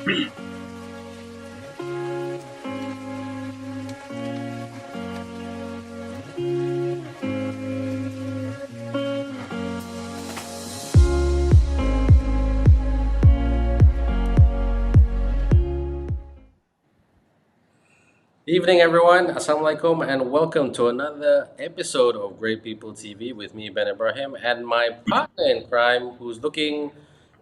Evening, everyone. Assalamualaikum, and welcome to another episode of Great People TV with me, Ben Ibrahim, and my partner in crime, who's looking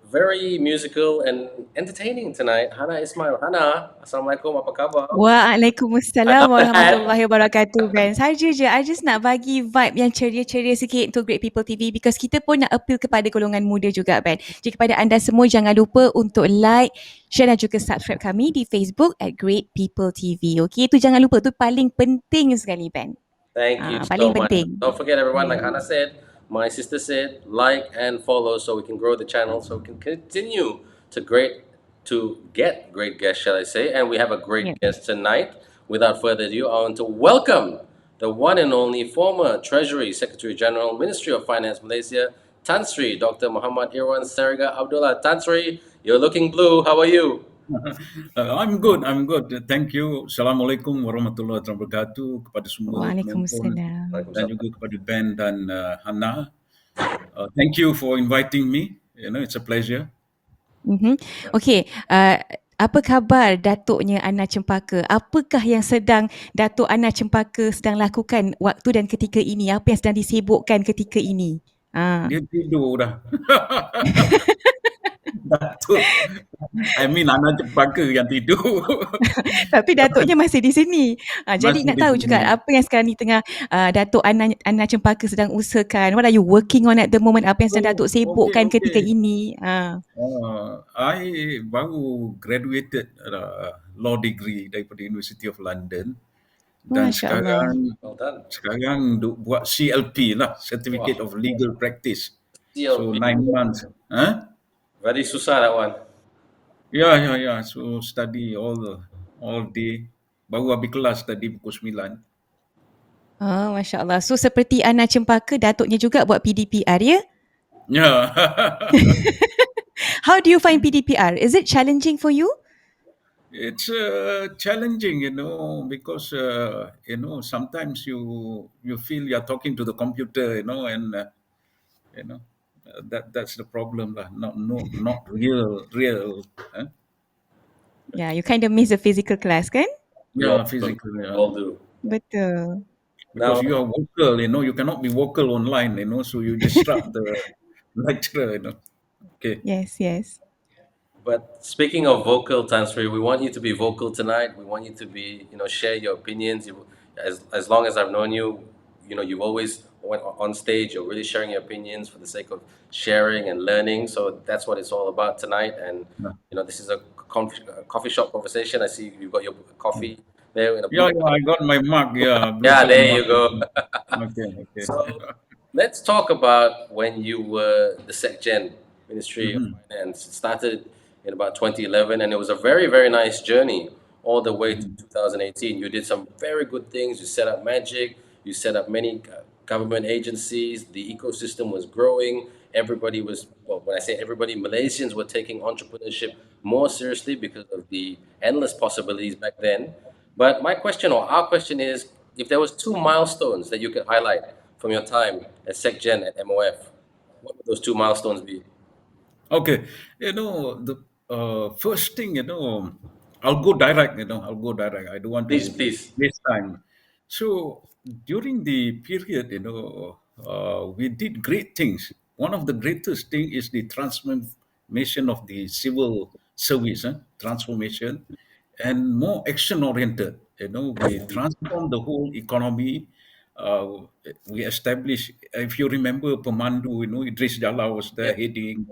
very musical and entertaining tonight, Hana Ismail. Hana, Assalamualaikum, apa khabar? Waalaikumsalam Not bad. warahmatullahi wabarakatuh, Ben. Saja je, I just nak bagi vibe yang ceria-ceria sikit untuk Great People TV because kita pun nak appeal kepada golongan muda juga, Ben. Jadi kepada anda semua, jangan lupa untuk like, share dan juga subscribe kami di Facebook at Great People TV. Okay, itu jangan lupa, itu paling penting sekali, Ben. Thank you Paling so much. penting. Don't forget, everyone, like Hana said, my sister said, like and follow so we can grow the channel, so we can continue to get great guests, shall I say. And we have a great guest tonight. Without further ado, I want to welcome the one and only former Treasury Secretary General, Ministry of Finance Malaysia, Tan Sri Dr. Mohd Irwan Serigar Abdullah. Tan Sri, you're looking blue. How are you? I'm good. Thank you. Assalamualaikum warahmatullahi wabarakatuh kepada semua penonton dan juga kepada Ben dan Hana. Thank you for inviting me. It's a pleasure. Okay, apa khabar Datuknya Ana Cempaka? Apakah yang sedang Datuk Ana Cempaka sedang lakukan waktu dan ketika ini? Apa yang sedang disibukkan ketika ini? Dia tidur dah. Datuk. Ana Cempaka yang tidur. Tapi Datuknya masih di sini. Jadi nak tahu juga apa yang sekarang ni tengah Datuk Ana Cempaka sedang usahakan. What are you working on at the moment? Apa yang sedang Datuk sibukkan ketika ini? I baru graduated law degree daripada University of London. Dan sekarang buat CLP lah, Certificate of Legal Practice. CLP. So 9 months. Very susah that one. Yeah. So study all day. Baru habis kelas tadi pukul 9. Masya Allah. So seperti Ana Cempaka, Datuknya juga buat PDPR, ya? Yeah. How do you find PDPR? Is it challenging for you? It's challenging, because sometimes you feel you're talking to the computer, and that's the problem lah. Not real. Yeah, you kind of miss the physical class, kan? Yeah, physical. All do. Betul. Because you are vocal, you cannot be vocal online, so you disrupt the lecturer, Okay. Yes. But speaking of vocal, Tan Sri, we want you to be vocal tonight. We want you to be, share your opinions. As long as I've known you, you've always went on stage. You're really sharing your opinions for the sake of sharing and learning. So that's what it's all about tonight. And this is a coffee shop conversation. I see you've got your coffee there. Yeah, I got my mug. Yeah. Yeah, there you go. Okay. So let's talk about when you were the Sect Gen, Ministry of Finance. It started in about 2011, and it was a very, very nice journey all the way to 2018. You did some very good things. You set up Magic. You set up many government agencies. The ecosystem was growing. Everybody was, when I say everybody, Malaysians were taking entrepreneurship more seriously because of the endless possibilities back then. But my question, or our question, is if there was 2 milestones that you could highlight from your time as Sect Gen at MOF, what would those 2 milestones be? Okay, the first thing, I'll go direct. I don't want to Please. waste time. So during the period, we did great things. One of the greatest thing is the transformation of the civil service, transformation, and more action oriented. We transformed the whole economy. We established, if you remember, Pemandu, Idris Jala was there heading.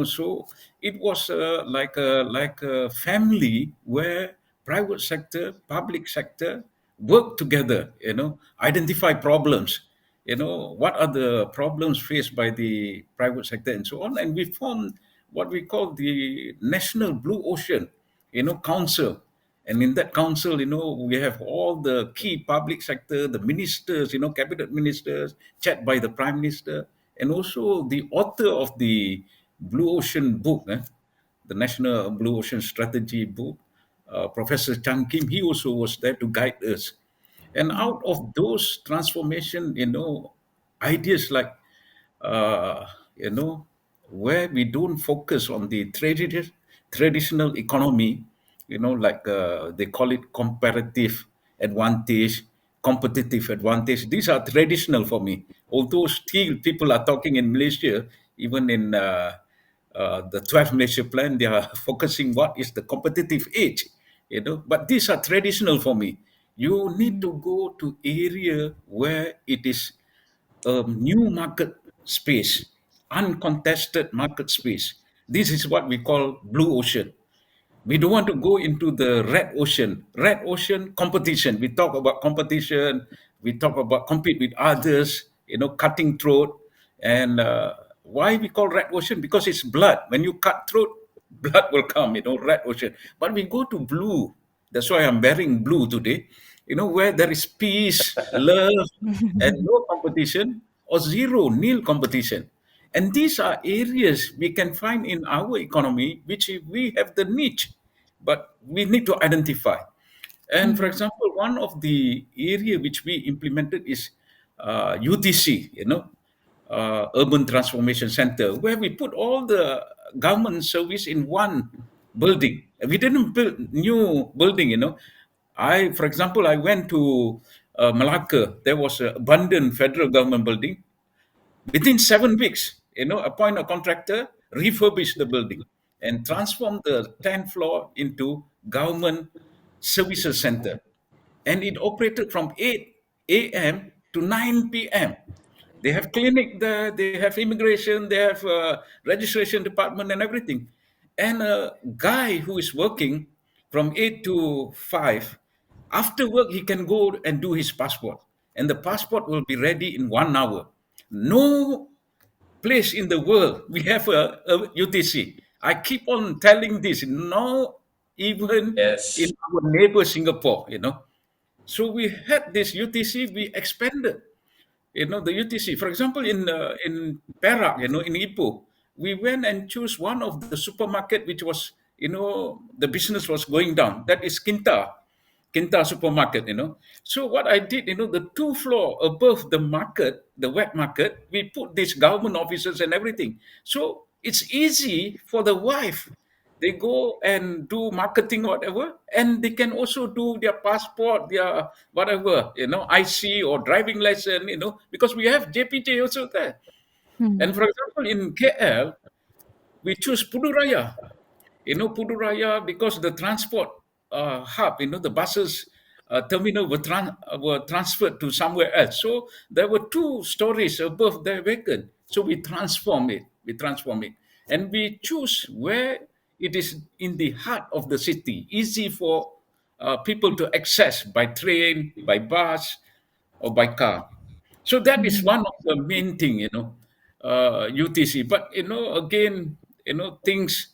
So it was like a family where private sector, public sector work together, identify problems, what are the problems faced by the private sector and so on. And we formed what we call the National Blue Ocean, Council. And in that council, we have all the key public sector, the ministers, cabinet ministers, chaired by the Prime Minister, and also the author of the Blue Ocean book, the National Blue Ocean Strategy book. Professor Chan Kim, he also was there to guide us. And out of those transformation, ideas like, uh, you know, where we don't focus on the traditional economy, like they call it comparative advantage, competitive advantage. These are traditional for me. Although still people are talking in Malaysia, even in the 12 Malaysia plan, they are focusing what is the competitive edge, But these are traditional for me. You need to go to area where it is a new market space, uncontested market space. This is what we call blue ocean. We don't want to go into the red ocean. Red ocean competition. We talk about competition. We talk about compete with others. Cutting throat. And why we call red ocean? Because it's blood. When you cut throat, blood will come. Red ocean. But we go to blue. That's why I'm wearing blue today. Where there is peace, love, and no competition, or zero, nil competition. And these are areas we can find in our economy, which we have the niche, but we need to identify. And for example, one of the area which we implemented is UTC, Urban Transformation Center, where we put all the government service in one building. We didn't build new building, for example, I went to Malacca. There was an abundant federal government building. Within 7 weeks, appoint a contractor, refurbish the building, and transform the 10th floor into government services center. And it operated from 8 a.m. to 9 p.m. They have clinic there, they have immigration, they have registration department and everything. And a guy who is working from 8 to 5, after work, he can go and do his passport. And the passport will be ready in 1 hour. No place in the world we have a UTC. I keep on telling this, no, even in Yes. our neighbor Singapore. So we had this UTC, we expanded, the UTC. For example, in Perak, in Ipoh, we went and choose one of the supermarket which was, the business was going down. That is Kinta supermarket. So what I did, the 2 floor above the market, the wet market, we put these government offices and everything. So it's easy for the wife. They go and do marketing, whatever, and they can also do their passport, their whatever, IC or driving license, because we have JPJ also there. And for example, in KL, we choose Puduraya. Puduraya, because the transport hub, the buses terminal were transferred to somewhere else. So there were 2 stories above the vacant. So we transform it. And we choose where it is in the heart of the city, easy for people to access by train, by bus, or by car. So that is one of the main thing, UTC. But again, things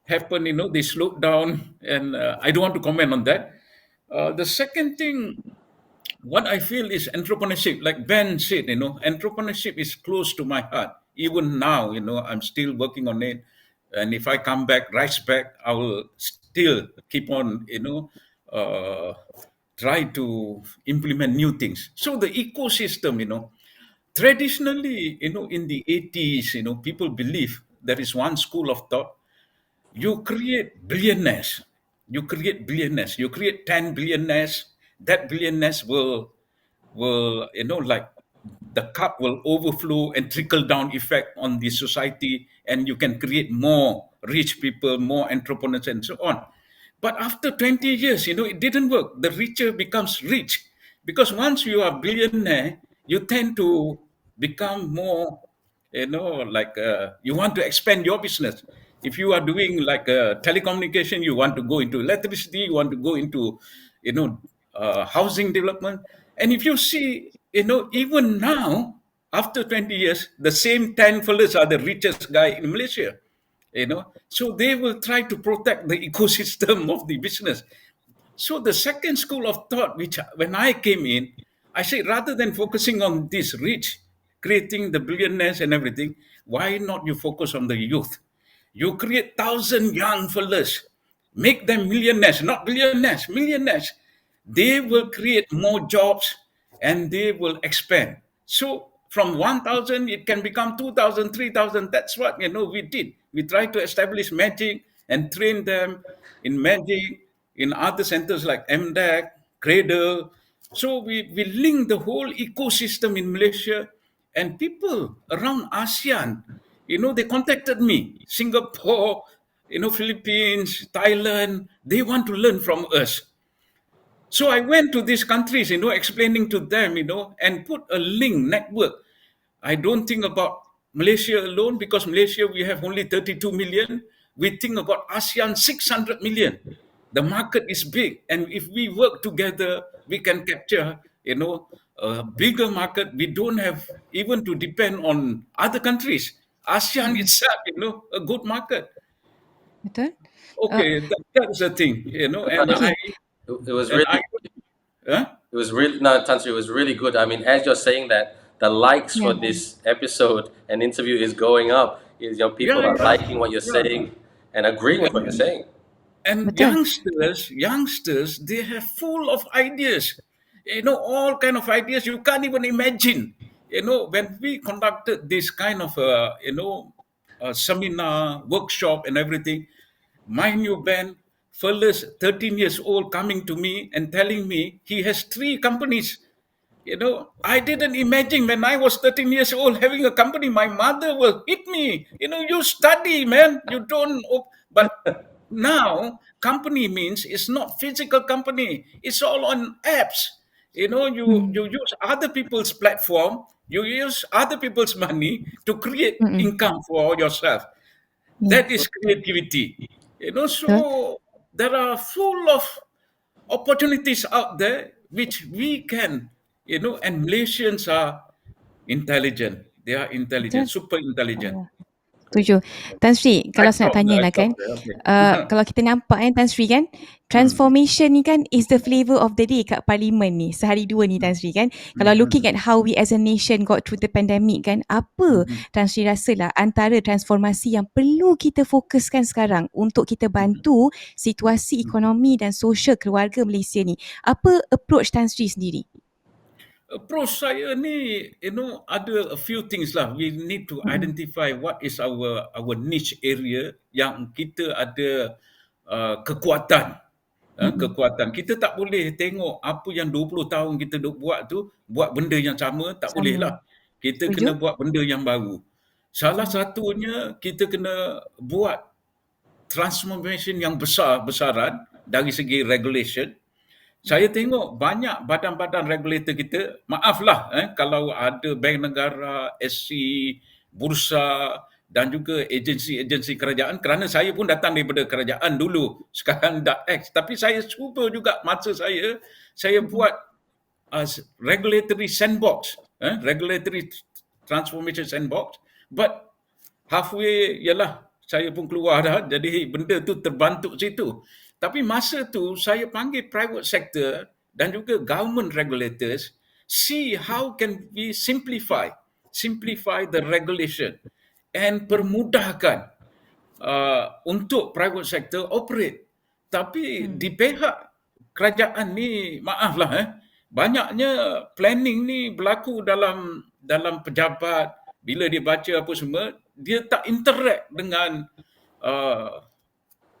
happen. They slowed down, and I don't want to comment on that. The second thing, what I feel is entrepreneurship. Like Ben said, entrepreneurship is close to my heart. Even now, I'm still working on it. And if I come back, rise back, I will still keep on, try to implement new things. So the ecosystem, traditionally, in the 80s, people believe there is one school of thought. You create billionaires. You create 10 billionaires. That billionaires will like the cup will overflow and trickle down effect on the society, and you can create more rich people, more entrepreneurs, and so on. But after 20 years, it didn't work. The richer becomes rich, because once you are billionaire, you tend to become more, like you want to expand your business. If you are doing like telecommunication, you want to go into electricity, you want to go into, housing development. And if you see, even now, after 20 years, the same 10 fellas are the richest guy in Malaysia. So they will try to protect the ecosystem of the business. So the second school of thought, which when I came in, I said, rather than focusing on this rich, creating the billionaires and everything, why not you focus on the youth? You create 1,000 young fellas, make them millionaires, not billionaires, millionaires. They will create more jobs and they will expand. So from 1,000, it can become 2,000, 3,000. That's what we did. We tried to establish magic and train them in magic in other centers like MDAC, Cradle. So we linked the whole ecosystem in Malaysia, and people around ASEAN, they contacted me. Singapore, Philippines, Thailand, they want to learn from us. So I went to these countries, explaining to them, and put a link network. I don't think about Malaysia alone, because Malaysia, we have only 32 million. We think about ASEAN 600 million. The market is big. And if we work together, we can capture, a bigger market. We don't have even to depend on other countries. ASEAN itself, a good market. Betul? Okay, that's the thing, and Okay. It was and I, really, huh? it was really, no, Tansri, it was really good. I mean, as you're saying that, the likes Yeah. for this episode and interview is going up. People Yeah, are yeah, liking what you're yeah. saying and agreeing with what you're saying. And Betul. youngsters, they have full of ideas, all kind of ideas you can't even imagine. When we conducted this kind of seminar, workshop and everything, mind you, Ben, fellas 13 years old coming to me and telling me he has 3 companies. I didn't imagine when I was 13 years old having a company. My mother will hit me. You study, man. You don't. But now, company means it's not physical company. It's all on apps. You use other people's platform. You use other people's money to create Mm-mm. income for yourself. Yeah. That is creativity. Betul. So there are full of opportunities out there which we can, and Malaysians are intelligent. They are intelligent, Betul. super intelligent. Setuju. Tan Sri, I kalau saya nak stop tanya there. I lah stop kan, there. Okay. kalau kita nampak Tan Sri kan, transformation ni kan is the flavour of the day kat parlimen ni, sehari dua ni Tan Sri kan. Kalau looking at how we as a nation got through the pandemic kan, apa Tan Sri rasa lah antara transformasi yang perlu kita fokuskan sekarang untuk kita bantu situasi ekonomi dan sosial keluarga Malaysia ni. Apa approach Tan Sri sendiri? Approach saya ni, ada a few things lah. We need to identify what is our niche area yang kita ada kekuatan. Kekuatan. Kita tak boleh tengok apa yang 20 tahun kita duk buat tu, buat benda yang sama, tak boleh Sama. lah. Kita Setuju? kena buat benda yang baru. Salah satunya, kita kena buat transformation yang besar-besaran dari segi regulation. Saya tengok banyak badan-badan regulator kita, maaflah kalau ada bank negara, SC, bursa dan juga agensi-agensi kerajaan, kerana saya pun datang daripada kerajaan dulu, sekarang dah ex. Tapi saya cuba juga masa saya buat regulatory sandbox, regulatory transformation sandbox, but halfway, yalah, saya pun keluar dah, jadi benda tu terbantuk situ. Tapi masa tu saya panggil private sector dan juga government regulators, see how can we simplify the regulation and permudahkan untuk private sector operate. Tapi di pihak kerajaan ni, maaflah banyaknya planning ni berlaku dalam pejabat. Bila dia baca apa semua, dia tak interact dengan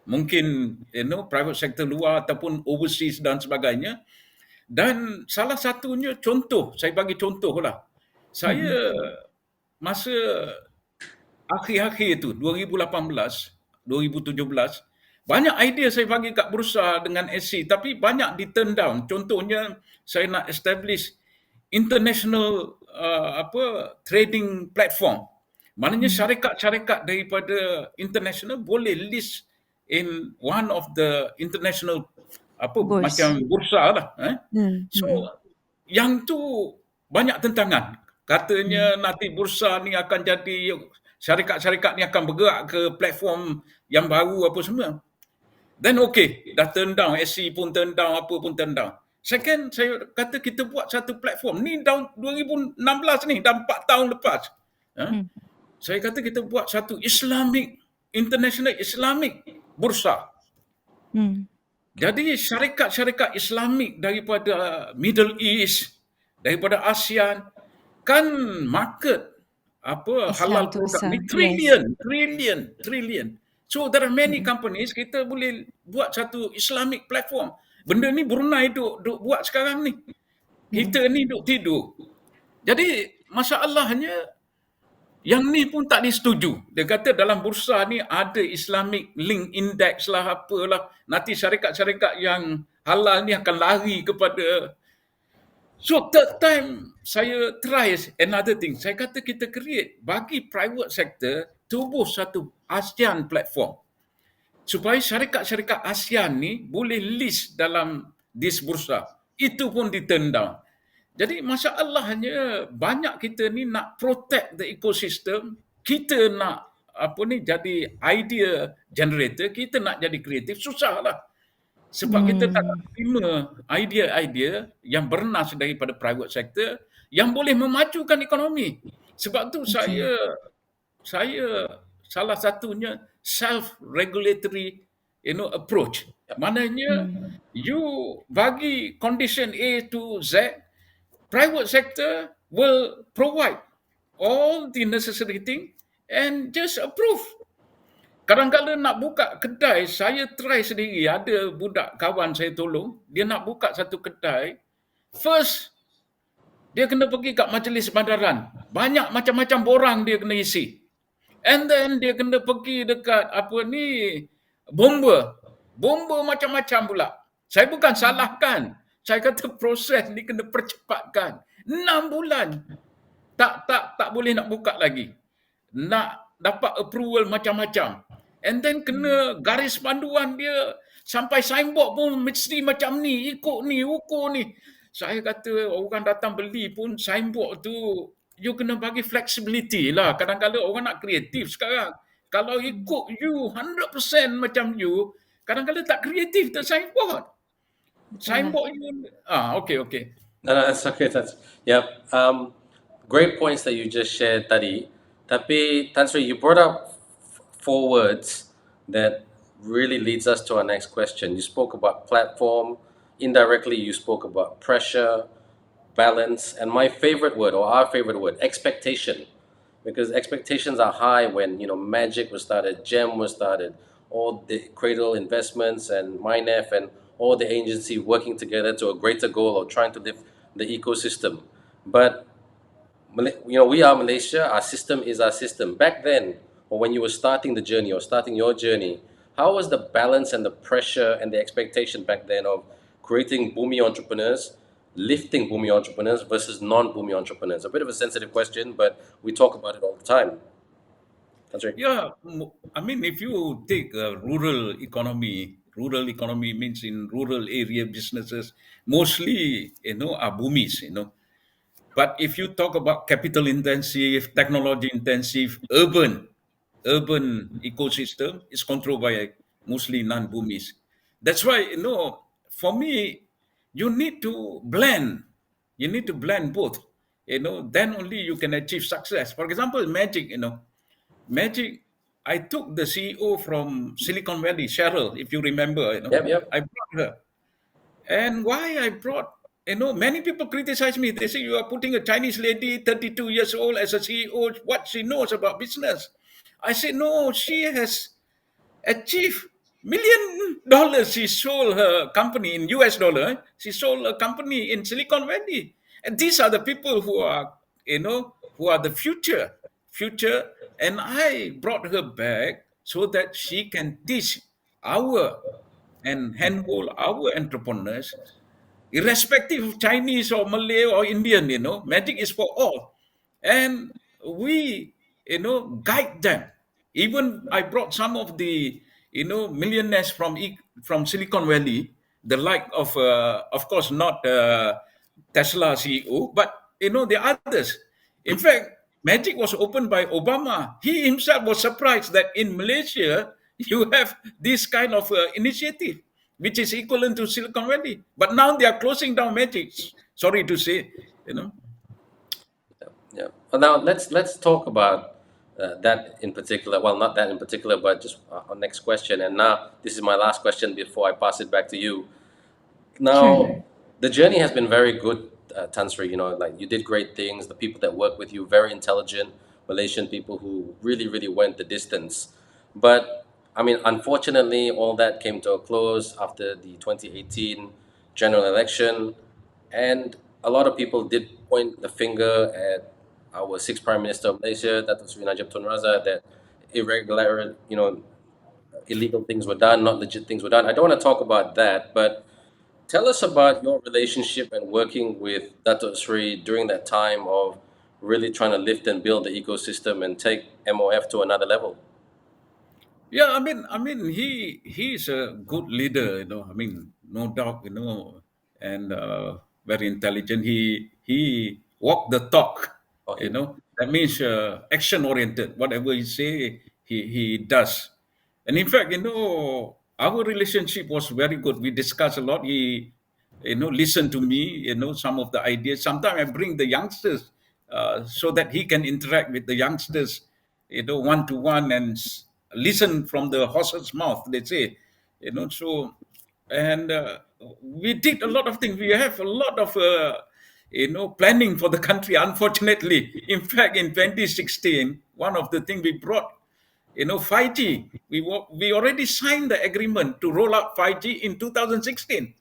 mungkin private sector luar ataupun overseas dan sebagainya. Dan salah satunya contoh, saya bagi contoh lah. Saya masa akhir-akhir tu 2018, 2017, banyak idea saya bagi kat bursa dengan SC, tapi banyak di turn down. Contohnya saya nak establish international trading platform. Maknanya syarikat-syarikat daripada international boleh list in one of the international macam bursa lah. So yang tu banyak tentangan. Katanya nanti bursa ni akan jadi, syarikat-syarikat ni akan bergerak ke platform yang baru apa semua. Then okay, dah turn down, SC pun turn down, apa pun turn down. Second, saya kata kita buat satu platform. Ni tahun 2016 ni, dah 4 tahun lepas. Saya kata kita buat satu Islamic international Islamic bursa. Hmm. Jadi syarikat-syarikat Islamik daripada Middle East, daripada ASEAN, kan market apa Islam halal tu produk besar. ni Yes. trillion. So there are many Mm-mm. companies, kita boleh buat satu Islamic platform. Benda ni Brunei duk buat sekarang ni. Mm-mm. Kita ni duk tidur. Jadi masalahnya yang ni pun tak disetujui. Dia kata dalam bursa ni ada Islamic Link Index lah apalah. Nanti syarikat-syarikat yang halal ni akan lari kepada. So third time saya try another thing. Saya kata kita create bagi private sector tubuh satu ASEAN platform. Supaya syarikat-syarikat ASEAN ni boleh list dalam this bursa. Itu pun di turn down. Jadi masalahnya banyak kita ni nak protect the ecosystem, kita nak apa ni jadi idea generator, kita nak jadi kreatif, susahlah. Sebab kita tak nak terima idea-idea yang bernas daripada private sector yang boleh memajukan ekonomi. Sebab tu Okay. saya salah satunya self regulatory approach. Maknanya you bagi condition A to Z, private sector will provide all the necessary thing and just approve. Kadang-kadang nak buka kedai, saya try sendiri. Ada budak kawan saya tolong, dia nak buka satu kedai. First, dia kena pergi kat majlis bandaran. Banyak macam-macam borang dia kena isi. And then dia kena pergi dekat bomba. Bomba macam-macam pula. Saya bukan salahkan. Saya kata proses ni kena percepatkan. 6 bulan. Tak boleh nak buka lagi. Nak dapat approval macam-macam. And then kena garis panduan dia sampai signboard pun mesti macam ni, ikut ni, ukur ni. Saya kata orang datang beli pun signboard tu you kena bagi flexibility lah. Kadang-kadang orang nak kreatif sekarang. Kalau ikut you 100% macam you, kadang-kadang tak kreatif tak signboard. Signboard you okay. No, that's okay. That's yeah. Great points that you just shared tadi. Tapi Tan Sri, you brought up four words that really leads us to our next question. You spoke about platform. Indirectly, you spoke about pressure, balance, and my favorite word, or our favorite word, expectation. Because expectations are high when Magic was started, Gem was started, all the Cradle investments and MyNef and all the agency working together to a greater goal of trying to lift the ecosystem. But we are Malaysia. Our system is our system. Back then, or when you were starting the journey or starting your journey, how was the balance and the pressure and the expectation back then of creating boomy entrepreneurs, lifting boomy entrepreneurs versus non-boomy entrepreneurs? A bit of a sensitive question, but we talk about it all the time. That's right. Yeah, I mean, if you take rural economy means in rural area businesses, mostly, are boomies, But if you talk about capital intensive, technology intensive, urban ecosystem is controlled by mostly non-boomies. That's why, for me, you need to blend. You need to blend both. Then only you can achieve success. For example, Magic, I took the CEO from Silicon Valley, Cheryl, if you remember, Yep. I brought her. And why I brought, many people criticize me. They say, you are putting a Chinese lady, 32 years old, as a CEO, what she knows about business. I said, no, she has achieved $1 million. She sold her company in US dollar. She sold a company in Silicon Valley. And these are the people who are, who are the future. And I brought her back so that she can teach and handhold our entrepreneurs, irrespective of Chinese or Malay or Indian, magic is for all. And we, guide them. Even I brought some of the, millionaires from Silicon Valley, the like of course, not Tesla CEO, but, the others. In fact, Magic was opened by Obama. He himself was surprised that in Malaysia, you have this kind of initiative, which is equivalent to Silicon Valley. But now they are closing down Magic. Sorry to say, Yeah. Well, now let's talk about that in particular, well, not that in particular, but just our next question. And now, this is my last question before I pass it back to you. Sure. Now, the journey has been very good, Tansri. You know, like you did great things. The people that work with you, very intelligent Malaysian people who really, really went the distance. But I mean, unfortunately, all that came to a close after the 2018 general election, and a lot of people did point the finger at our sixth Prime Minister of Malaysia, Datuk Seri Najib Tun Razak, that irregular, illegal things were done, not legit things were done. I don't want to talk about that, but tell us about your relationship and working with Datuk Sri during that time of really trying to lift and build the ecosystem and take MOF to another level. Yeah, I mean, he's a good leader, I mean, no doubt, and very intelligent. He walked the talk, Okay. That means action oriented. Whatever he say, he does. And in fact, our relationship was very good. We discussed a lot. He, listened to me. Some of the ideas. Sometimes I bring the youngsters so that he can interact with the youngsters, one to one, and listen from the horse's mouth. They say, so, and we did a lot of things. We have a lot of planning for the country. Unfortunately, in fact, in 2016, one of the things we brought, 5G. We already signed the agreement to roll out 5G in 2016,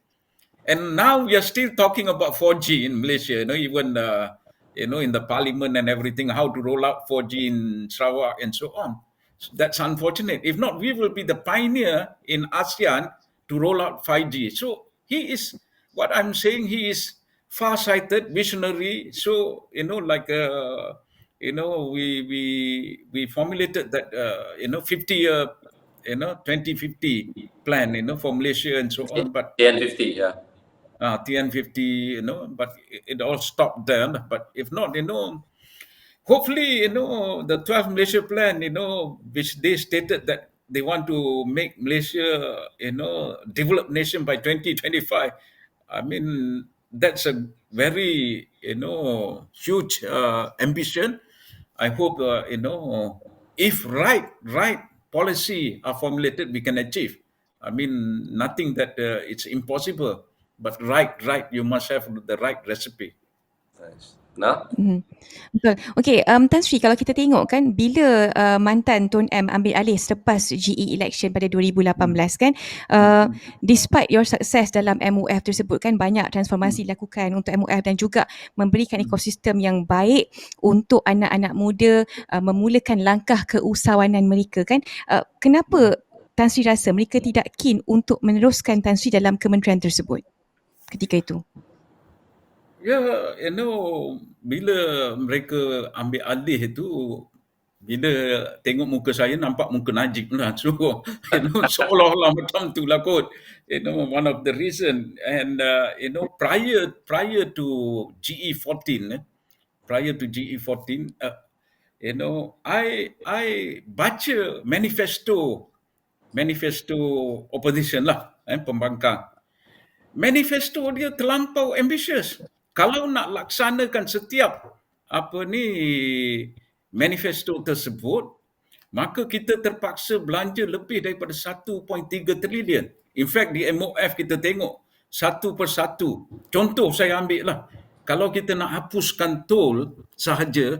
and now we are still talking about 4G in Malaysia. Even in the parliament and everything, how to roll out 4G in Sarawak and so on. So that's unfortunate. If not, we will be the pioneer in ASEAN to roll out 5G. So he is, what I'm saying, he is far-sighted, visionary. So like we formulated that 50-year 2050 plan for Malaysia and so on. But TN50, yeah. TN50, but it all stopped there. But if not, hopefully, the 12 Malaysia plan, which they stated that they want to make Malaysia, developed nation by 2025. I mean, that's a very, huge ambition. I hope, if right policy are formulated, we can achieve. I mean, nothing that it's impossible, but right, you must have the right recipe. Nice. Now, Betul. Okey, Tan Sri, kalau kita tengok kan bila mantan Tun M ambil alih selepas GE election pada 2018 kan, despite your success dalam MOF tersebut kan, banyak transformasi dilakukan untuk MOF dan juga memberikan ekosistem yang baik untuk anak-anak muda memulakan langkah keusahawanan mereka kan. Kenapa Tan Sri rasa mereka tidak keen untuk meneruskan Tan Sri dalam kementerian tersebut ketika itu? Ya, bila mereka ambil alih itu, bila tengok muka saya nampak muka Najib lah. So, seolah-olah macam tu lah kot. One of the reason. And, prior to GE14, I baca manifesto opposition lah, pembangkang. Manifesto dia terlampau ambitious. Kalau nak laksanakan setiap manifesto tersebut, maka kita terpaksa belanja lebih daripada 1.3 trilion. In fact, di MOF kita tengok satu persatu. Contoh saya ambil lah. Kalau kita nak hapuskan tol sahaja,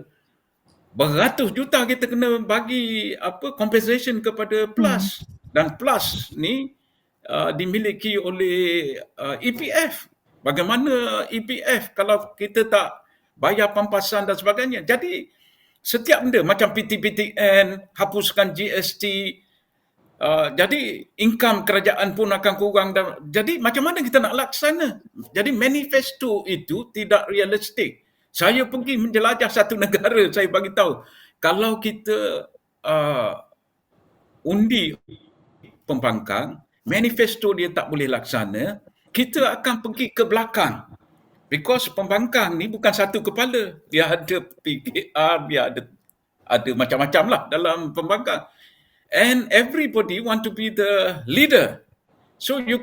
beratus juta kita kena bagi compensation kepada PLUS. Dan PLUS ni dimiliki oleh EPF. Bagaimana EPF kalau kita tak bayar pampasan dan sebagainya. Jadi setiap benda macam PTPTN, hapuskan GST, jadi income kerajaan pun akan kurang. Jadi macam mana kita nak laksana? Jadi manifesto itu tidak realistik. Saya pergi menjelajah satu negara, saya bagi tahu, kalau kita undi pembangkang, manifesto dia tak boleh laksana, kita akan pergi ke belakang. Because pembangkang ni bukan satu kepala. Dia ada PKR, dia ada macam-macam lah dalam pembangkang. And everybody want to be the leader. So you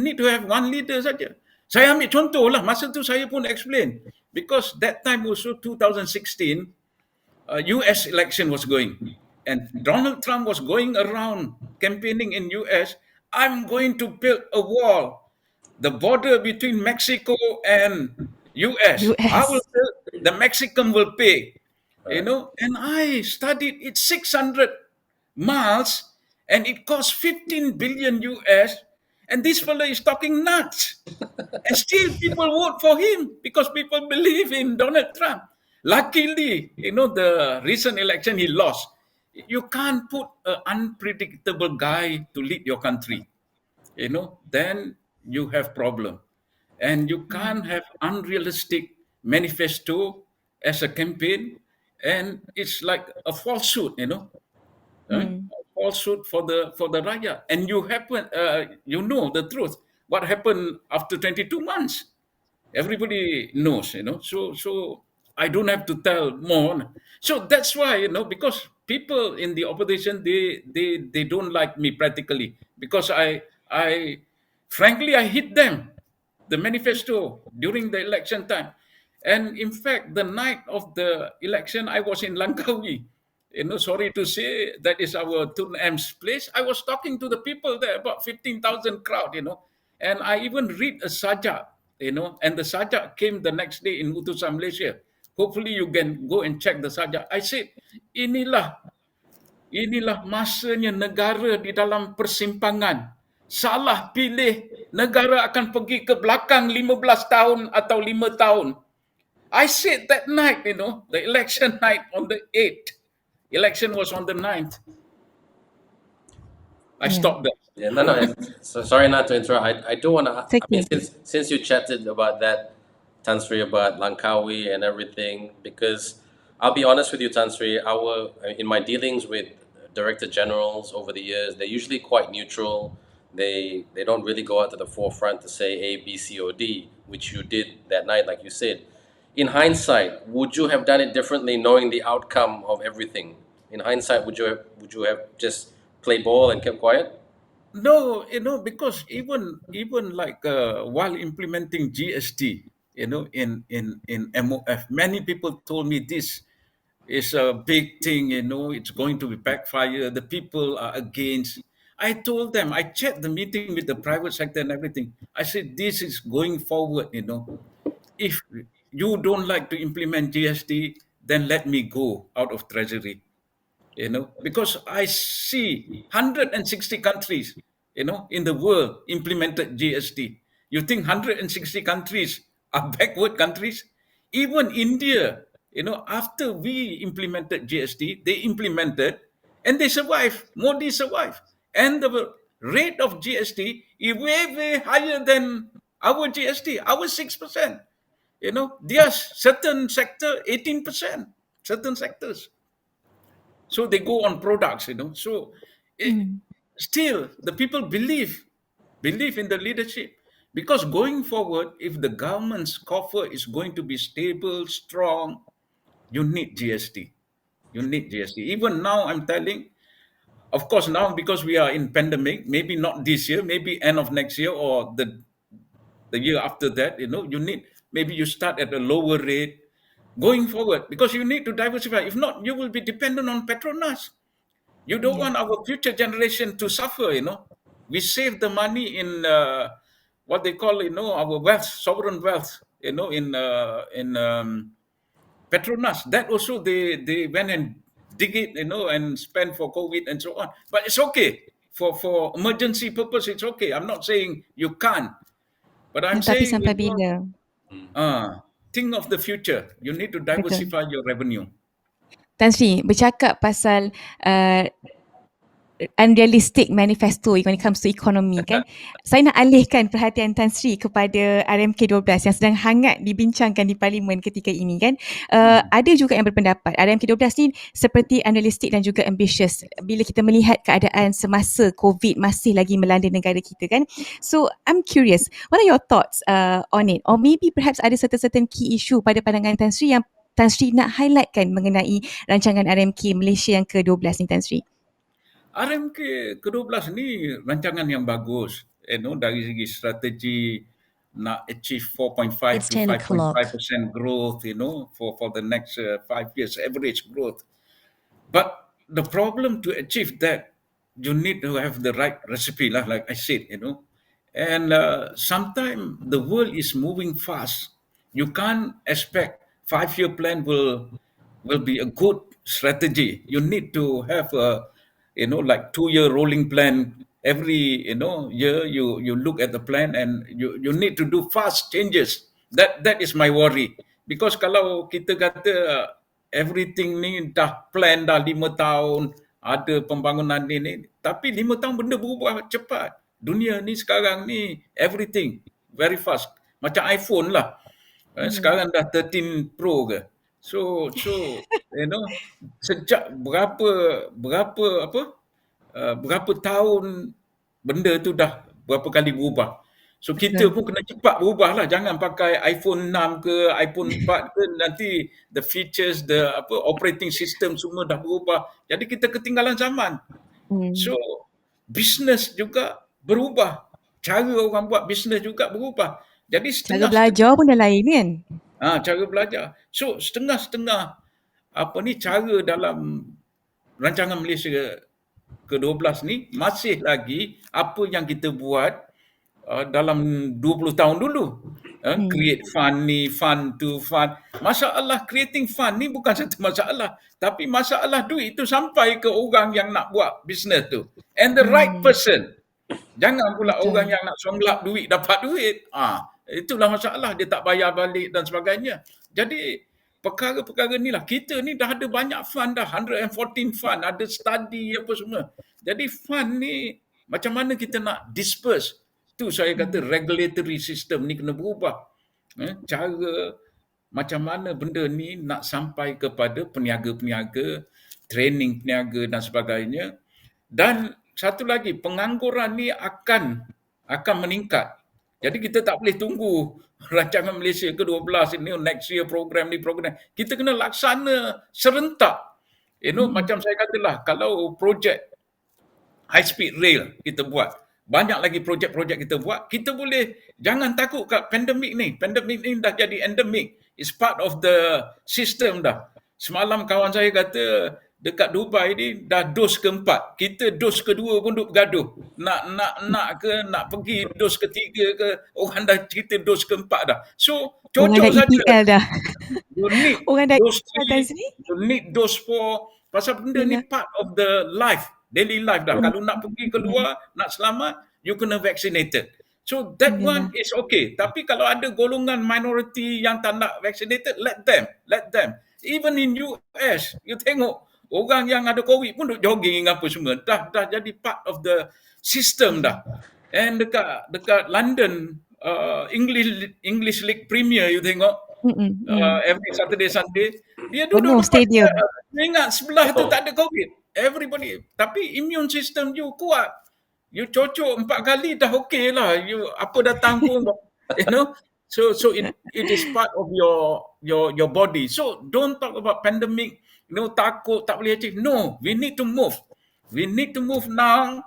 need to have one leader saja. Saya ambil contoh lah, masa tu saya pun explain. Because that time also 2016, US election was going, and Donald Trump was going around campaigning in US. I'm going to build a wall, the border between Mexico and US. I will US. build, the Mexican will pay, Right. and I studied it 600 miles, and it cost 15 billion US, and this fellow is talking nuts. And still people vote for him because people believe in Donald Trump. Luckily, the recent election he lost. You can't put an unpredictable guy to lead your country. Then you have problem. And you can't have unrealistic manifesto as a campaign. And it's like a falsehood, right? Hmm. Falsehood for the raya. And you know the truth. What happened after 22 months? Everybody knows, so I don't have to tell more. So that's why, because people in the opposition, they don't like me practically, because I frankly, I hit them, the manifesto, during the election time. And in fact, the night of the election, I was in Langkawi. Sorry to say, that is our Tun M's place. I was talking to the people there, about 15,000 crowd, and I even read a sajak, and the sajak came the next day in Utusan Malaysia. Hopefully you can go and check the sajak. I said, inilah inilah masanya negara di dalam persimpangan. Salah pilih, negara akan pergi ke belakang 15 tahun atau 5 tahun. I said that night, the election night on the 8th. Election was on the 9th. I Yeah. stopped there. Yeah, no, no. So sorry not to interrupt. I do want to. It's I mean, okay. since you chatted about that, Tansri, about Langkawi and everything, because I'll be honest with you, Tansri. In my dealings with director generals over the years, they're usually quite neutral. They don't really go out to the forefront to say A, B, C, or D, which you did that night, like you said. In hindsight, would you have done it differently, knowing the outcome of everything? In hindsight, would you have just played ball and kept quiet? No, because even like while implementing GST, in MOF, many people told me this is a big thing, it's going to be backfire. The people are against. I told them, I checked the meeting with the private sector and everything. I said, this is going forward, If you don't like to implement GST, then let me go out of treasury, because I see 160 countries, in the world implemented GST. You think 160 countries are backward countries? Even India, after we implemented GST, they implemented and they survived. Modi survived. And the rate of GST is way, way higher than our GST, our 6%. There's certain sector, 18%, certain sectors. So they go on products, so it, Hmm. still the people believe in the leadership, because going forward, if the government's coffer is going to be stable, strong, you need GST. You need GST. Even now, I'm telling, of course, now because we are in pandemic, maybe not this year, maybe end of next year or the year after that, you need, maybe you start at a lower rate going forward, because you need to diversify. If not, you will be dependent on Petronas. You don't Yeah. want our future generation to suffer. We save the money in what they call, our wealth, sovereign wealth. In Petronas. That also they went and dig it, and spend for COVID and so on. But it's okay for emergency purpose. It's okay. I'm not saying you can't, but I'm Tapi saying, sampai bila? think of the future. You need to Betul. diversify your revenue. Tan Sri, bercakap pasal unrealistic manifesto when it comes to economy kan. Saya nak alihkan perhatian Tan Sri kepada RMK12 yang sedang hangat dibincangkan di parlimen ketika ini kan. Ada juga yang berpendapat RMK12 ni seperti unrealistic dan juga ambitious bila kita melihat keadaan semasa COVID masih lagi melanda negara kita kan. So I'm curious, what are your thoughts on it? Or maybe perhaps ada certain key issue pada pandangan Tan Sri yang Tan Sri nak highlightkan mengenai rancangan RMK Malaysia yang ke-12 ni Tan Sri. RMK ke-12 ni rancangan yang bagus, dari segi strategi, nak achieve 4.5 It's to 10 o'clock. 5.5% growth, for the next 5 years average growth. But the problem to achieve that, you need to have the right recipe, lah, like I said. And sometimes the world is moving fast. You can't expect 5-year plan will be a good strategy. You need to have like 2-year rolling plan. Every year you look at the plan, and you need to do fast changes. That is my worry. Because kalau kita kata everything ni dah plan dah 5 tahun, ada pembangunan ni, tapi 5 tahun benda berubah cepat. Dunia ni sekarang ni everything very fast. Macam iPhone lah. Sekarang dah 13 Pro ke. So sejak berapa tahun benda tu dah berapa kali berubah. So kita pun kena cepat berubah lah. Jangan pakai iPhone 6 ke iPhone 4 ke, nanti the features, the operating system semua dah berubah. Jadi kita ketinggalan zaman. So business juga berubah. Cara orang buat business juga berubah. Jadi Cara belajar pun dah lain kan? cara belajar. So setengah-setengah cara dalam rancangan Malaysia ke-12 ni masih lagi apa yang kita buat dalam 20 tahun dulu. Create fund ni, fund tu, fund. Masalah creating fund ni bukan satu masalah. Tapi masalah duit tu sampai ke orang yang nak buat business tu. And the right person. Jangan pula orang yang nak songlap duit dapat duit. Itulah masalah. Dia tak bayar balik dan sebagainya. Jadi perkara-perkara ni lah. Kita ni dah ada banyak fund dah. 114 fund. Ada study apa semua. Jadi fund ni macam mana kita nak disperse. Tu saya kata regulatory system ni kena berubah. Cara macam mana benda ni nak sampai kepada peniaga-peniaga, training peniaga dan sebagainya. Dan satu lagi, pengangguran ni akan meningkat. Jadi kita tak boleh tunggu rancangan Malaysia ke-12 ini next year program ni program. Kita kena laksana serentak. Macam saya katalah, kalau projek high speed rail kita buat, banyak lagi projek-projek kita buat, kita boleh jangan takut kat pandemik ni. Pandemik ni dah jadi endemic. It's part of the system dah. Semalam kawan saya kata dekat Dubai ni dah dos keempat. Kita dos kedua pun duk bergaduh. Nak pergi dos ketiga ke, orang dah cerita dos keempat dah. So Orang dah cocok saja. EPL dah. You need Orang dah those EPL kat sini. you need those for pasal benda ni part of the life, daily life dah. Kalau nak pergi keluar, nak selamat, you kena vaccinated. So that one is okay. Tapi kalau ada golongan minority yang tak nak vaccinated, let them. Even in US, you tengok orang yang ada COVID pun duk jogging apa semua. Dah jadi part of the system dah. And dekat London, English League Premier, you tengok, every Saturday Sunday, dia duduk stadium. Dia ingat sebelah tu tak ada COVID. Everybody. Tapi immune system you kuat. You cocok 4 kali dah okey lah. You apa datang pun, So it is part of your body. So don't talk about pandemic. Takut tak boleh achieve. No, we need to move. We need to move now.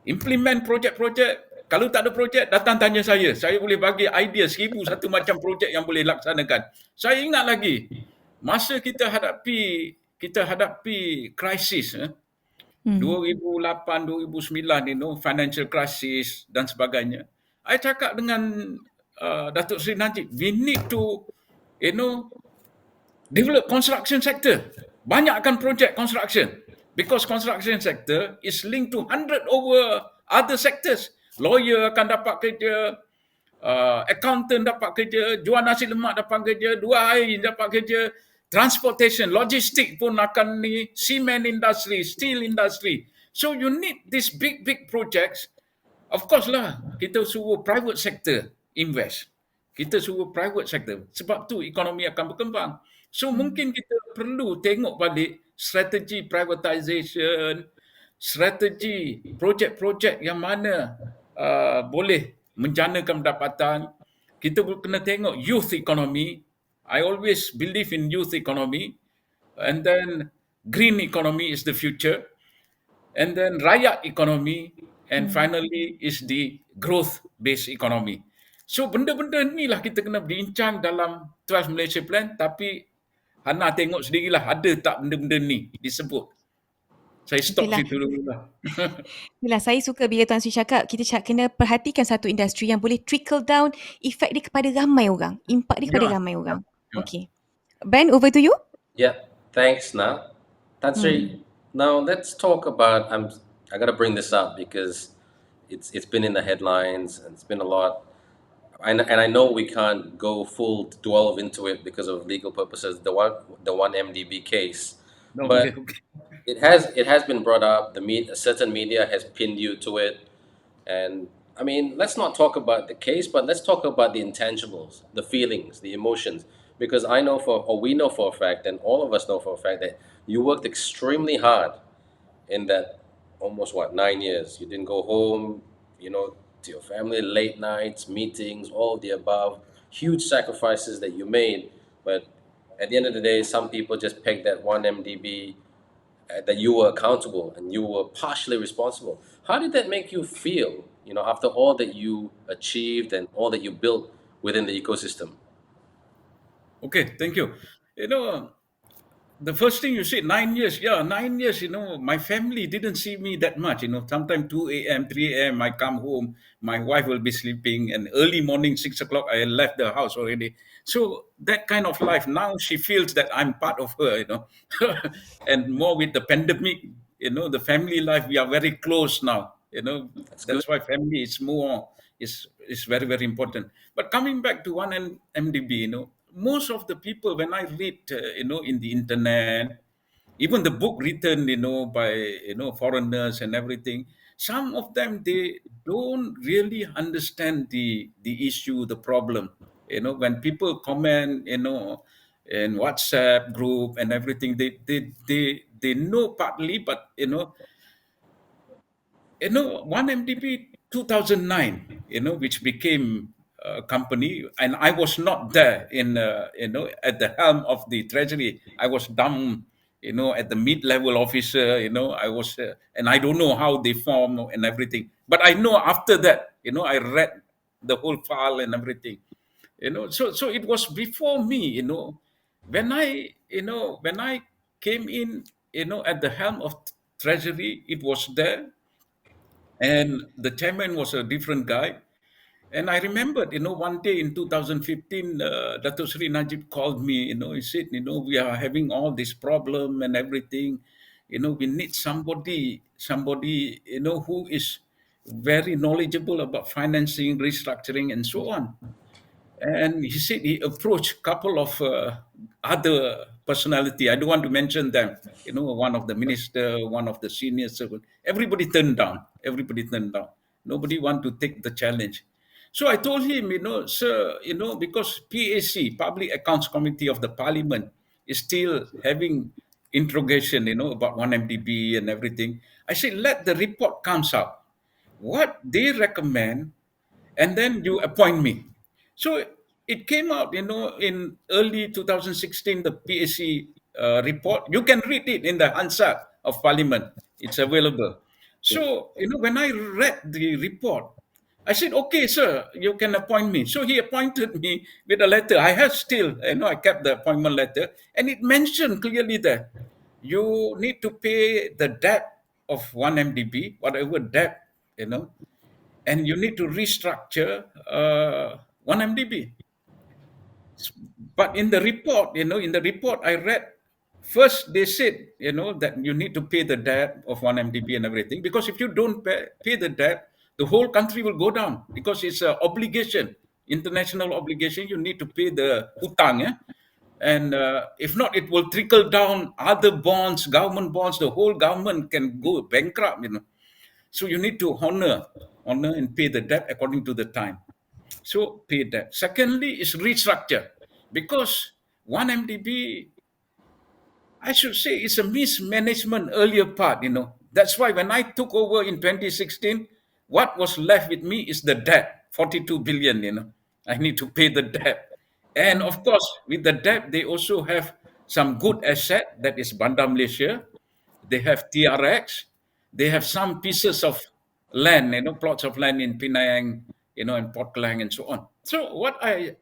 Implement projek-projek. Kalau tak ada projek, datang tanya saya. Saya boleh bagi idea 1001 macam projek yang boleh laksanakan. Saya ingat lagi, masa kita hadapi krisis 2008, 2009 financial crisis dan sebagainya. I cakap dengan Datuk Seri Najib, we need to develop construction sector. Banyakkan projek construction. Because construction sector is linked to 100 over other sectors. Lawyer akan dapat kerja, accountant dapat kerja, jual nasi lemak dapat kerja, dua air dapat kerja, transportation, logistik pun akan ni, cement industry, steel industry. So you need these big projects. Of course lah, kita suruh private sector invest. Kita suruh private sector. Sebab tu ekonomi akan berkembang. So mungkin kita perlu tengok balik strategi privatization, strategi projek-projek yang mana boleh menjanakan pendapatan. Kita kena tengok youth economy. I always believe in youth economy. And then green economy is the future. And then rakyat economy. And finally is the growth-based economy. So benda-benda ni lah kita kena bincang dalam 12 Malaysia Plan, tapi Hana tengok sendirilah ada tak benda-benda ni disebut. Saya stop Itulah. situ dulu lah. Itulah saya suka bila Tuan Sri cakap kita kena perhatikan satu industri yang boleh trickle down efek dia kepada ramai orang. Impak dia kepada Ya, ramai ya, orang. ya. Okay. Ben, over to you. Yeah, thanks, Na. Hmm. Tansri, now let's talk about. I gotta bring this up because it's been in the headlines and it's been a lot. And I know we can't go full delve into it because of legal purposes. The one MDB case, No, okay, but okay. it has been brought up. Certain media has pinned you to it, and I mean, let's not talk about the case, but let's talk about the intangibles, the feelings, the emotions. Because I know or we know for a fact, and all of us know for a fact that you worked extremely hard in that almost 9 years. You didn't go home, to your family, late nights, meetings, all of the above, huge sacrifices that you made. But at the end of the day, some people just pegged that one MDB, that you were accountable and you were partially responsible. How did that make you feel, after all that you achieved and all that you built within the ecosystem? Okay, thank you. You know, the first thing you said, 9 years. Yeah, 9 years, my family didn't see me that much. Sometimes 2 a.m., 3 a.m., I come home, my wife will be sleeping, and early morning, 6 o'clock, I left the house already. So that kind of life, now she feels that I'm part of her. And more with the pandemic, the family life, we are very close now. That's good. That's why family is very, very important. But coming back to one MDB, most of the people when I read, in the internet, even the book written, by foreigners and everything, some of them they don't really understand the issue, the problem. When people comment, in WhatsApp group and everything, they know partly, but OneMDB 2009, which became a company, and I was not there at the helm of the treasury. I was down, at the mid-level officer. I was, and I don't know how they form and everything. But I know after that, I read the whole file and everything. So it was before me. When I came in, at the helm of treasury, it was there, and the chairman was a different guy. And I remembered, one day in 2015, Dato Sri Najib called me. He said, we are having all this problem and everything. We need somebody, who is very knowledgeable about financing, restructuring, and so on. And he said he approached a couple of other personality. I don't want to mention them. One of the minister, one of the senior servant. Everybody turned down. Everybody turned down. Nobody want to take the challenge. So I told him, sir, because PAC, Public Accounts Committee of the Parliament, is still having interrogation, about OneMDB and everything. I said, let the report comes out. What they recommend, and then you appoint me. So it came out, in early 2016, the PAC report. You can read it in the Hansard of Parliament. It's available. So, when I read the report, I said, okay, sir, you can appoint me. So he appointed me with a letter. I have still, I kept the appointment letter, and it mentioned clearly that you need to pay the debt of OneMDB, whatever debt, and you need to restructure OneMDB. But in the report I read, first they said, that you need to pay the debt of OneMDB and everything, because if you don't pay the debt, the whole country will go down, because it's an obligation, international obligation. You need to pay the hutang, yeah? And if not, it will trickle down other bonds, government bonds. The whole government can go bankrupt. So you need to honor and pay the debt according to the time. So pay debt. Secondly is restructure, because OneMDB, I should say, it's a mismanagement earlier part. That's why when I took over in 2016, what was left with me is the debt, 42 billion. I need to pay the debt. And of course, with the debt, they also have some good asset, that is Bandar Malaysia. They have TRX. They have some pieces of land, plots of land in Penang, and Port Klang and so on. So what I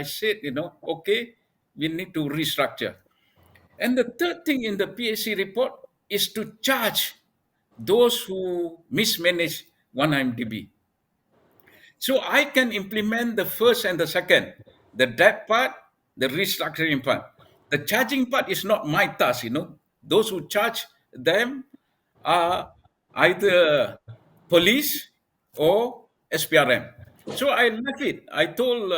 said, okay, we need to restructure. And the third thing in the PAC report is to charge those who mismanage one IMDb. So I can implement the first and the second, the debt part, the restructuring part. The charging part is not my task. Those who charge them are either police or SPRM. So I left it. I told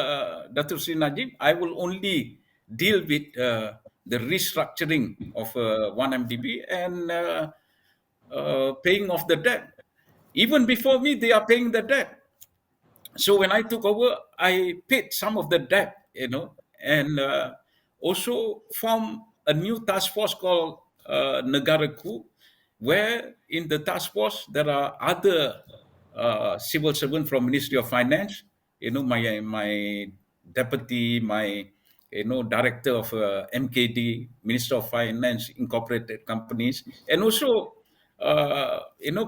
Dr. Sri Najib, I will only deal with the restructuring of OneMDB and paying off the debt. Even before me, they are paying the debt. So when I took over, I paid some of the debt, and also formed a new task force called Negaraku, where in the task force there are other civil servants from Ministry of Finance, my deputy, my director of MKD, Minister of Finance, incorporated companies, and also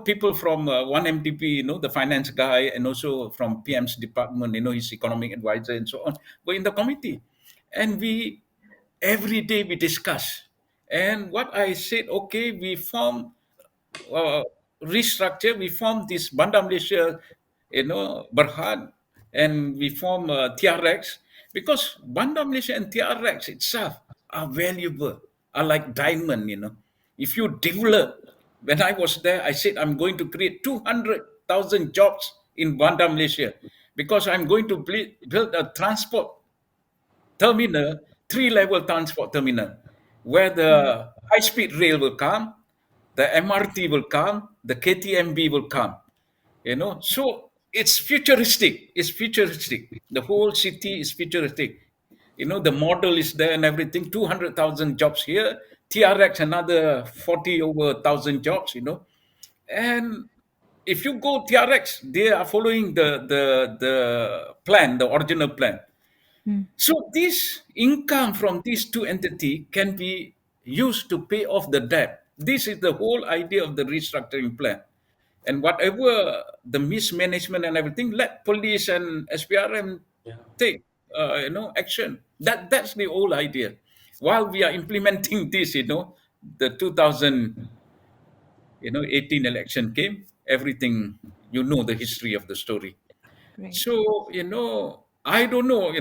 people from OneMDB, the finance guy, and also from PM's department, his economic advisor and so on, were in the committee. And we, every day we discuss. And what I said, okay, we form uh, restructure, we form this Banda Malaysia, Berhad, and we form TRX, because Banda Malaysia and TRX itself are valuable, are like diamond. If you develop, when I was there, I said I'm going to create 200,000 jobs in Banda Malaysia, because I'm going to build a transport terminal, three-level transport terminal, where the high-speed rail will come, the MRT will come, the KTMB will come. So it's futuristic. It's futuristic. The whole city is futuristic. The model is there and everything. 200,000 jobs here. TRX another 40 over 1,000 jobs. And if you go TRX, they are following the plan, the original plan. Hmm. So this income from these two entities can be used to pay off the debt. This is the whole idea of the restructuring plan. And whatever the mismanagement and everything, let police and SPRM Yeah. take action. That's the whole idea. While we are implementing this, the 2018 election came, everything, the history of the story. Right. So, I don't know,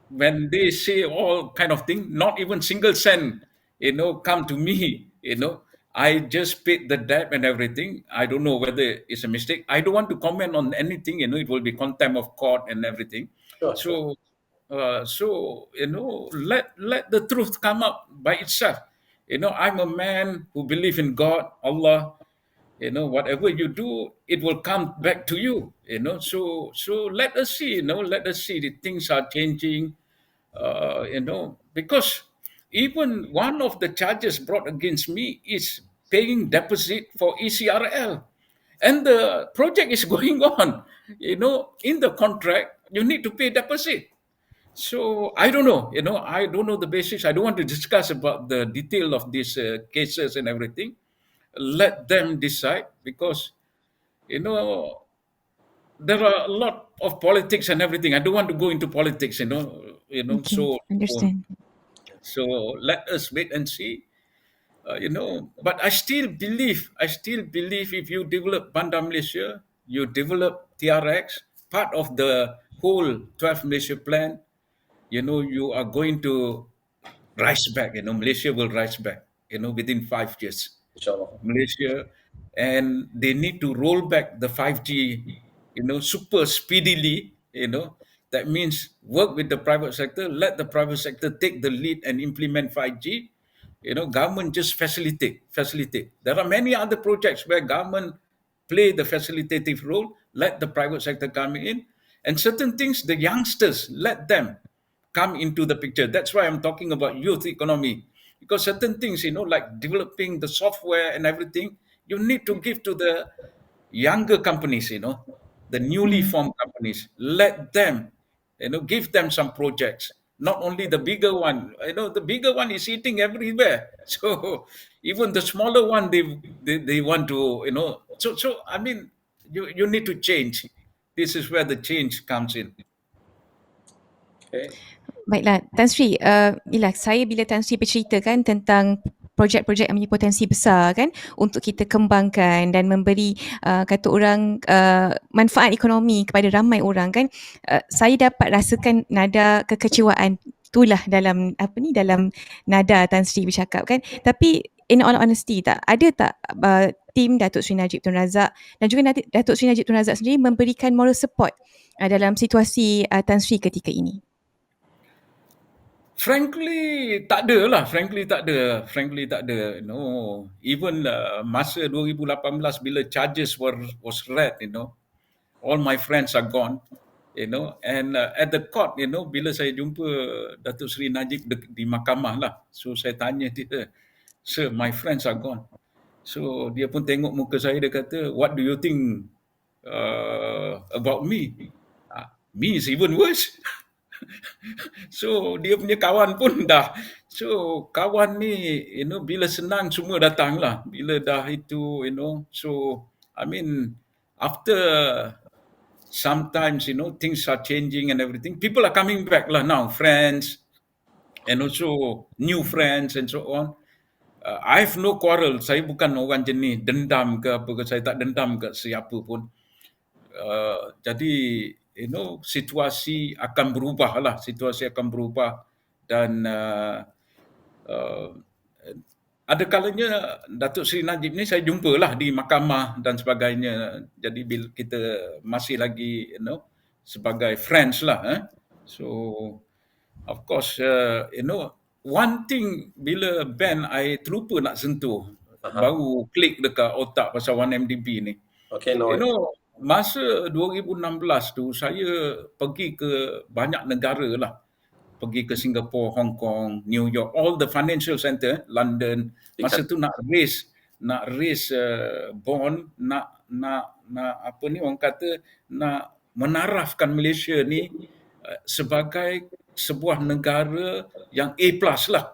when they say all kind of thing, not even single cent, come to me, I just paid the debt and everything. I don't know whether it's a mistake. I don't want to comment on anything, it will be contempt of court and everything. Sure, sure. So let the truth come up by itself. I'm a man who believe in God, Allah. Whatever you do, it will come back to you. So let us see, let us see, the things are changing, because even one of the charges brought against me is paying deposit for ECRL, and the project is going on. In the contract you need to pay deposit. So I don't know, I don't know the basis. I don't want to discuss about the detail of these cases and everything. Let them decide, because you know there are a lot of politics and everything. I don't want to go into politics. Okay. So Understand. so let us wait and see. But I still believe if you develop Banda Malaysia, you develop TRX, part of the whole 12 Malaysia plan. You are going to rise back. Malaysia will rise back. Within 5 years. Inshallah. Malaysia, and they need to roll back the 5G, super speedily. That means work with the private sector, let the private sector take the lead and implement 5G. Government just facilitate. There are many other projects where government play the facilitative role, let the private sector come in, and certain things, the youngsters, let them come into the picture. That's why I'm talking about youth economy. Because certain things, like developing the software and everything, you need to give to the younger companies, the newly Hmm. formed companies. Let them, give them some projects. Not only the bigger one, the bigger one is eating everywhere. So even the smaller one, they want to, so I mean, you need to change. This is where the change comes in. Okay. Baiklah, Tan Sri, yelah, saya bila Tan Sri bercerita kan tentang projek-projek yang mempunyai potensi besar kan untuk kita kembangkan dan memberi kata orang manfaat ekonomi kepada ramai orang kan, saya dapat rasakan nada kekecewaan itulah dalam dalam nada Tan Sri bercakap kan. Tapi in all honesty, tak ada tak tim Datuk Sri Najib Tun Razak dan juga Datuk Sri Najib Tun Razak sendiri memberikan moral support dalam situasi Tan Sri ketika ini? Frankly, tak ada lah. Frankly, tak ada. No. Even masa 2018 bila charges was read, all my friends are gone, and at the court, bila saya jumpa Datuk Seri Najib di mahkamah lah. So, saya tanya dia, "Sir, my friends are gone." So, dia pun tengok muka saya, dia kata, "What do you think about me?" Me is even worse. So dia punya kawan pun dah. So kawan ni, bila senang semua datang lah. Bila dah itu, so I mean, after sometimes, things are changing and everything, people are coming back lah now, friends, and also new friends and so on. I have no quarrel. Saya bukan orang jenis dendam ke apa ke. Saya tak dendam ke siapa pun. Jadi, situasi akan berubah lah. Situasi akan berubah dan ada kalanya Datuk Seri Najib ni saya jumpa lah di mahkamah dan sebagainya. Jadi bila kita masih lagi, sebagai friends lah. So, of course, one thing bila Ben I terlupa nak sentuh, baru klik dekat otak pasal OneMDB ni. Okay, no. Masa 2016 tu saya pergi ke banyak negara lah. Pergi ke Singapore, Hong Kong, New York, all the financial center, London. Masa tu nak raise bond, nak apa ni orang kata, nak menarafkan Malaysia ni sebagai sebuah negara yang A+ lah.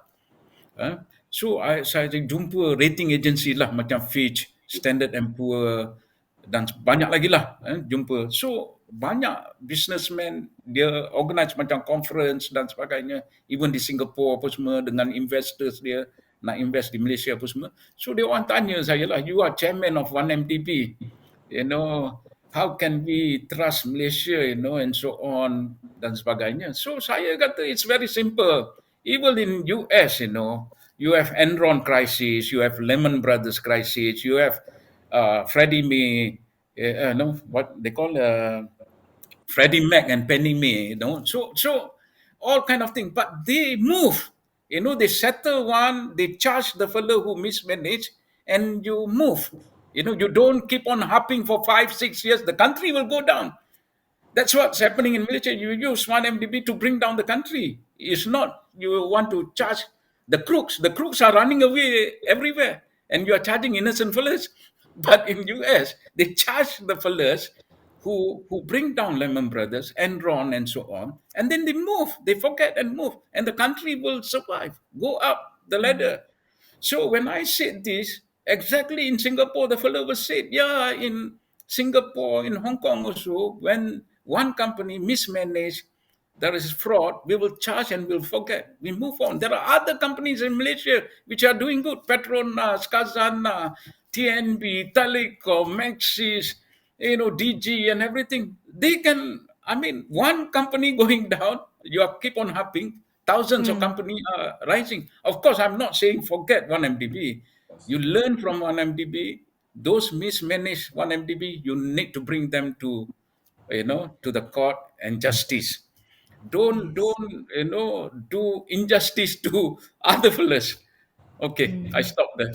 So saya jumpa rating agency lah macam Fitch, Standard & Poor dan banyak lagi lah jumpa. So banyak businessman dia organize macam conference dan sebagainya, even di Singapore apa semua dengan investors dia nak invest di Malaysia apa semua. So dia orang tanya saya lah, "You are chairman of OneMDB, how can we trust Malaysia, and so on dan sebagainya." So saya kata it's very simple. Even in US, you have Enron crisis, you have Lehman Brothers crisis, you have Freddie Mae, what they call Freddie Mac and Penny Mae, So all kind of things, but they move. They settle one, they charge the fellow who mismanaged, and you move. You don't keep on harping for 5-6 years. The country will go down. That's what's happening in Malaysia. You use OneMDB to bring down the country. It's not you want to charge the crooks. The crooks are running away everywhere, and you are charging innocent fellas. But in US, they charge the fellas who bring down Lehman Brothers, Enron, and so on, and then they move. They forget and move, and the country will survive, go up the ladder. So when I said this, exactly in Singapore, the fellow was said, yeah, in Singapore, in Hong Kong also, when one company mismanaged, there is fraud, we will charge and we'll forget. We move on. There are other companies in Malaysia which are doing good. Petronas, Kazana, TNB, Telecom, Maxis, DG and everything. They can, one company going down, you keep on harping, thousands of companies are rising. Of course, I'm not saying forget OneMDB. You learn from OneMDB. Those mismanaged OneMDB, you need to bring them to the court and justice. Don't do injustice to other fellas. Okay, I stop there.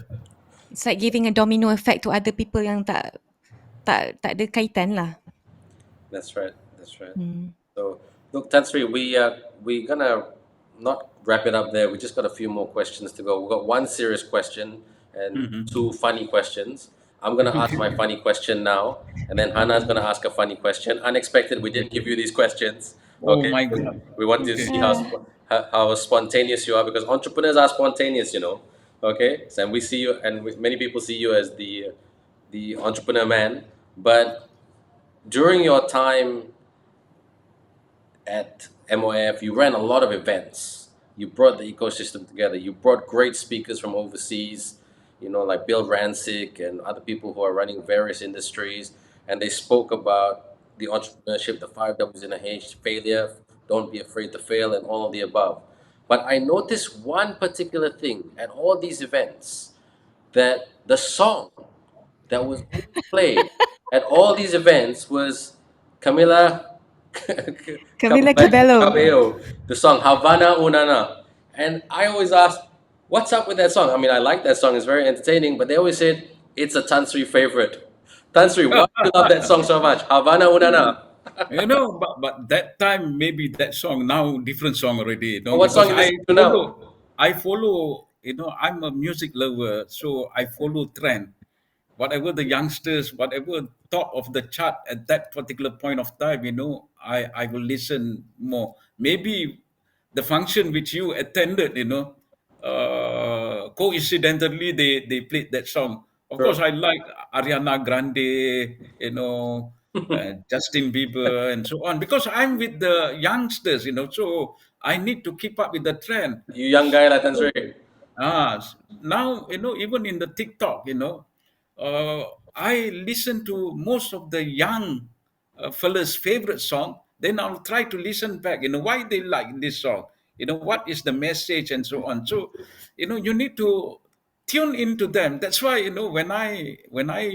It's like giving a domino effect to other people yang tak ada kaitan lah. That's right. So, look, Tan Sri, we're gonna not wrap it up there. We just got a few more questions to go. We've got one serious question and two funny questions. I'm gonna ask my funny question now, and then Hana's gonna ask a funny question. Unexpected, we didn't give you these questions. Okay. Oh my God. We want to see how spontaneous you are, because entrepreneurs are spontaneous, Okay, so and we see you, and many people see you as the entrepreneur man, but during your time at MOF, you ran a lot of events. You brought the ecosystem together. You brought great speakers from overseas, like Bill Rancic and other people who are running various industries. And they spoke about the entrepreneurship, the five W's in a H, failure, don't be afraid to fail, and all of the above. But I noticed one particular thing at all these events, that the song that was being played at all these events was Camila Camila Cabello. Cabello, the song Havana Unana. And I always ask, what's up with that song? I mean, I like that song, it's very entertaining, but they always said it's a Tansri favorite. Tansri, why do you love that song so much? Havana Unana. But that time maybe that song now different song already. What song Because you listen to now? I follow. I'm a music lover, so I follow trend. Whatever the youngsters, whatever top of the chart at that particular point of time, I will listen more. Maybe the function which you attended, coincidentally they played that song. Of course, Sure. I like Ariana Grande, Justin Bieber, and so on, because I'm with the youngsters, so I need to keep up with the trend. You young guy like So, Tansri. now, even in the TikTok, I listen to most of the young fellas' favorite song. Then I'll try to listen back, why they like this song, what is the message and so on. So, you need to tune into them. That's why, when I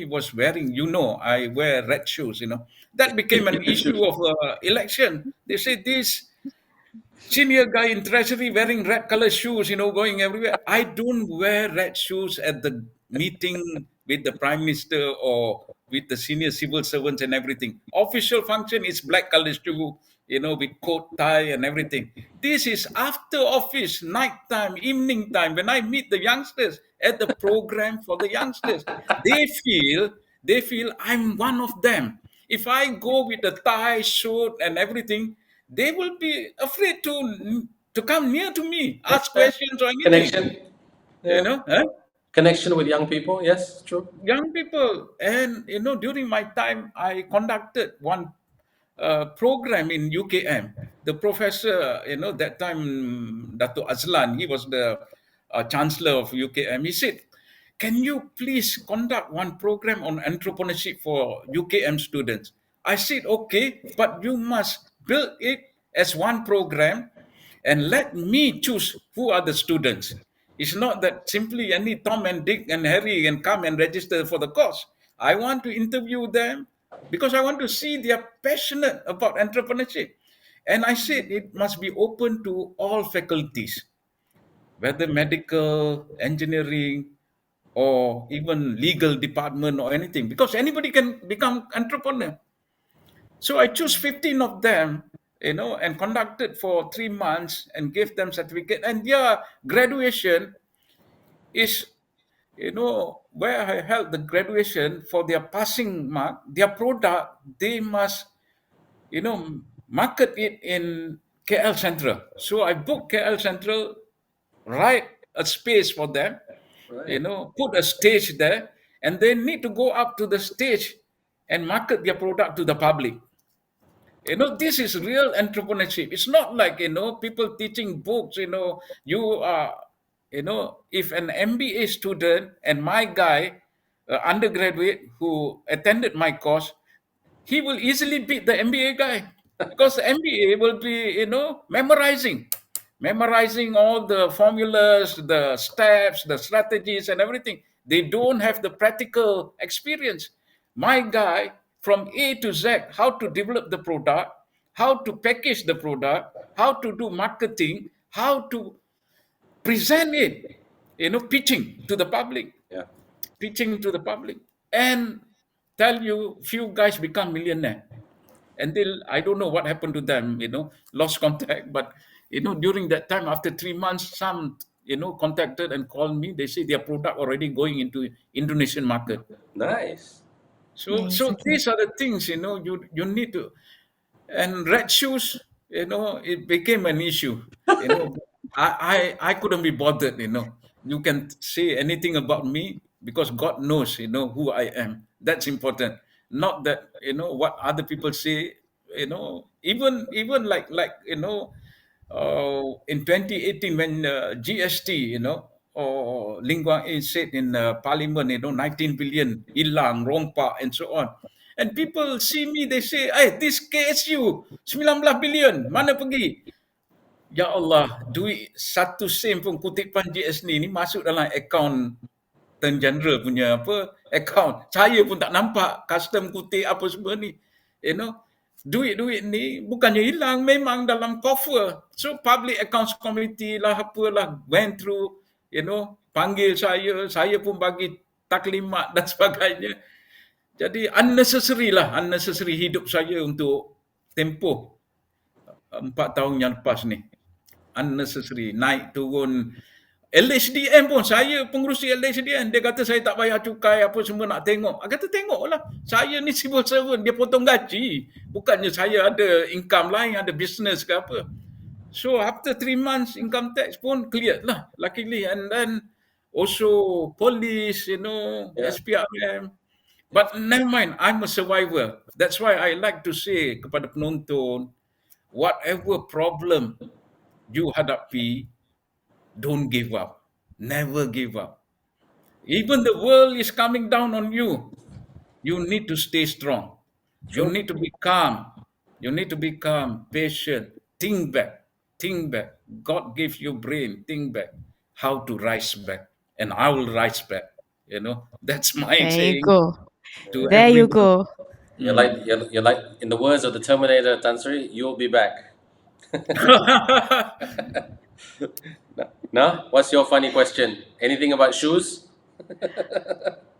was wearing, I wear red shoes, that became an issue of election. They say this senior guy in treasury wearing red color shoes, going everywhere. I don't wear red shoes at the meeting with the prime minister or with the senior civil servants and everything. Official function is black color shoe, with coat, tie and everything. This is after office, night time, evening time, when I meet the youngsters at the program for the youngsters. They feel I'm one of them. If I go with a tie, suit and everything, they will be afraid to come near to me, ask questions or anything. Connection. You Yeah. know, huh? Connection with young people. Yes, true. Young people, and during my time, I conducted one program in UKM. The professor, that time, Dato Azlan, he was the chancellor of UKM. He said, "Can you please conduct one program on entrepreneurship for UKM students?" I said, "Okay, but you must build it as one program and let me choose who are the students. It's not that simply any Tom and Dick and Harry can come and register for the course. I want to interview them because I want to see they are passionate about entrepreneurship." And I said it must be open to all faculties, whether medical, engineering, or even legal department or anything, because anybody can become entrepreneur. So I choose 15 of them, and conducted for 3 months and gave them certificate. And their graduation is, where I held the graduation for their passing mark, their product, they must, market it in KL Central. So I booked KL Central, write a space for them, Right. put a stage there, and they need to go up to the stage and market their product to the public. This is real entrepreneurship. It's not like, people teaching books, you are, if an MBA student and my guy, undergraduate who attended my course, he will easily beat the MBA guy because the MBA will be, memorizing all the formulas, the steps, the strategies, and everything. They don't have the practical experience. My guy, from A to Z, how to develop the product, how to package the product, how to do marketing, how to present it, pitching to the public, Yeah. and tell you, few guys become millionaire. Until I don't know what happened to them, lost contact. But during that time, after 3 months, some contacted and called me. They say their product already going into Indonesian market. Nice. So Nice, so okay. these are the things, you need to. And red shoes, it became an issue. You know, I couldn't be bothered. You can say anything about me because God knows, who I am. That's important. not that what other people say. Even like in 2018 when GST, or Ling Guang Yin said in Parliament, 19 billion hilang, rompak, and so on. And people see me, they say, "Hey, this KSU 19 billion, mana pergi?" Ya Allah, duit satu sen pun kutipan GS ni masuk dalam akaun Turn General punya akaun. Saya pun tak nampak custom kutip apa semua ni. You know, duit-duit ni bukannya hilang, memang dalam cover. So public accounts committee lah apalah went through, panggil saya pun bagi taklimat dan sebagainya. Jadi unnecessary hidup saya untuk tempoh 4 tahun yang lepas ni. Unnecessary, naik turun. LHDN pun, saya pengurusi LHDN, dia kata saya tak bayar cukai apa semua, nak tengok. Dia kata tengoklah, saya ni civil servant, dia potong gaji. Bukannya saya ada income lain, ada business ke apa. So after 3 months, income tax pun cleared lah, luckily. And then also police, Yeah. SPRM. But never mind, I'm a survivor. That's why I like to say kepada penonton, whatever problem you hadapi, don't give up. Never give up. Even the world is coming down on you. You need to stay strong. You True. need to be calm. You need to be calm, patient. Think back. Think back. God gives you brain. Think back how to rise back. And I will rise back. That's my There you saying go. to There you everyone. go. You're like in the words of the Terminator, Tan Sri, you'll be back. Now, what's your funny question? Anything about shoes?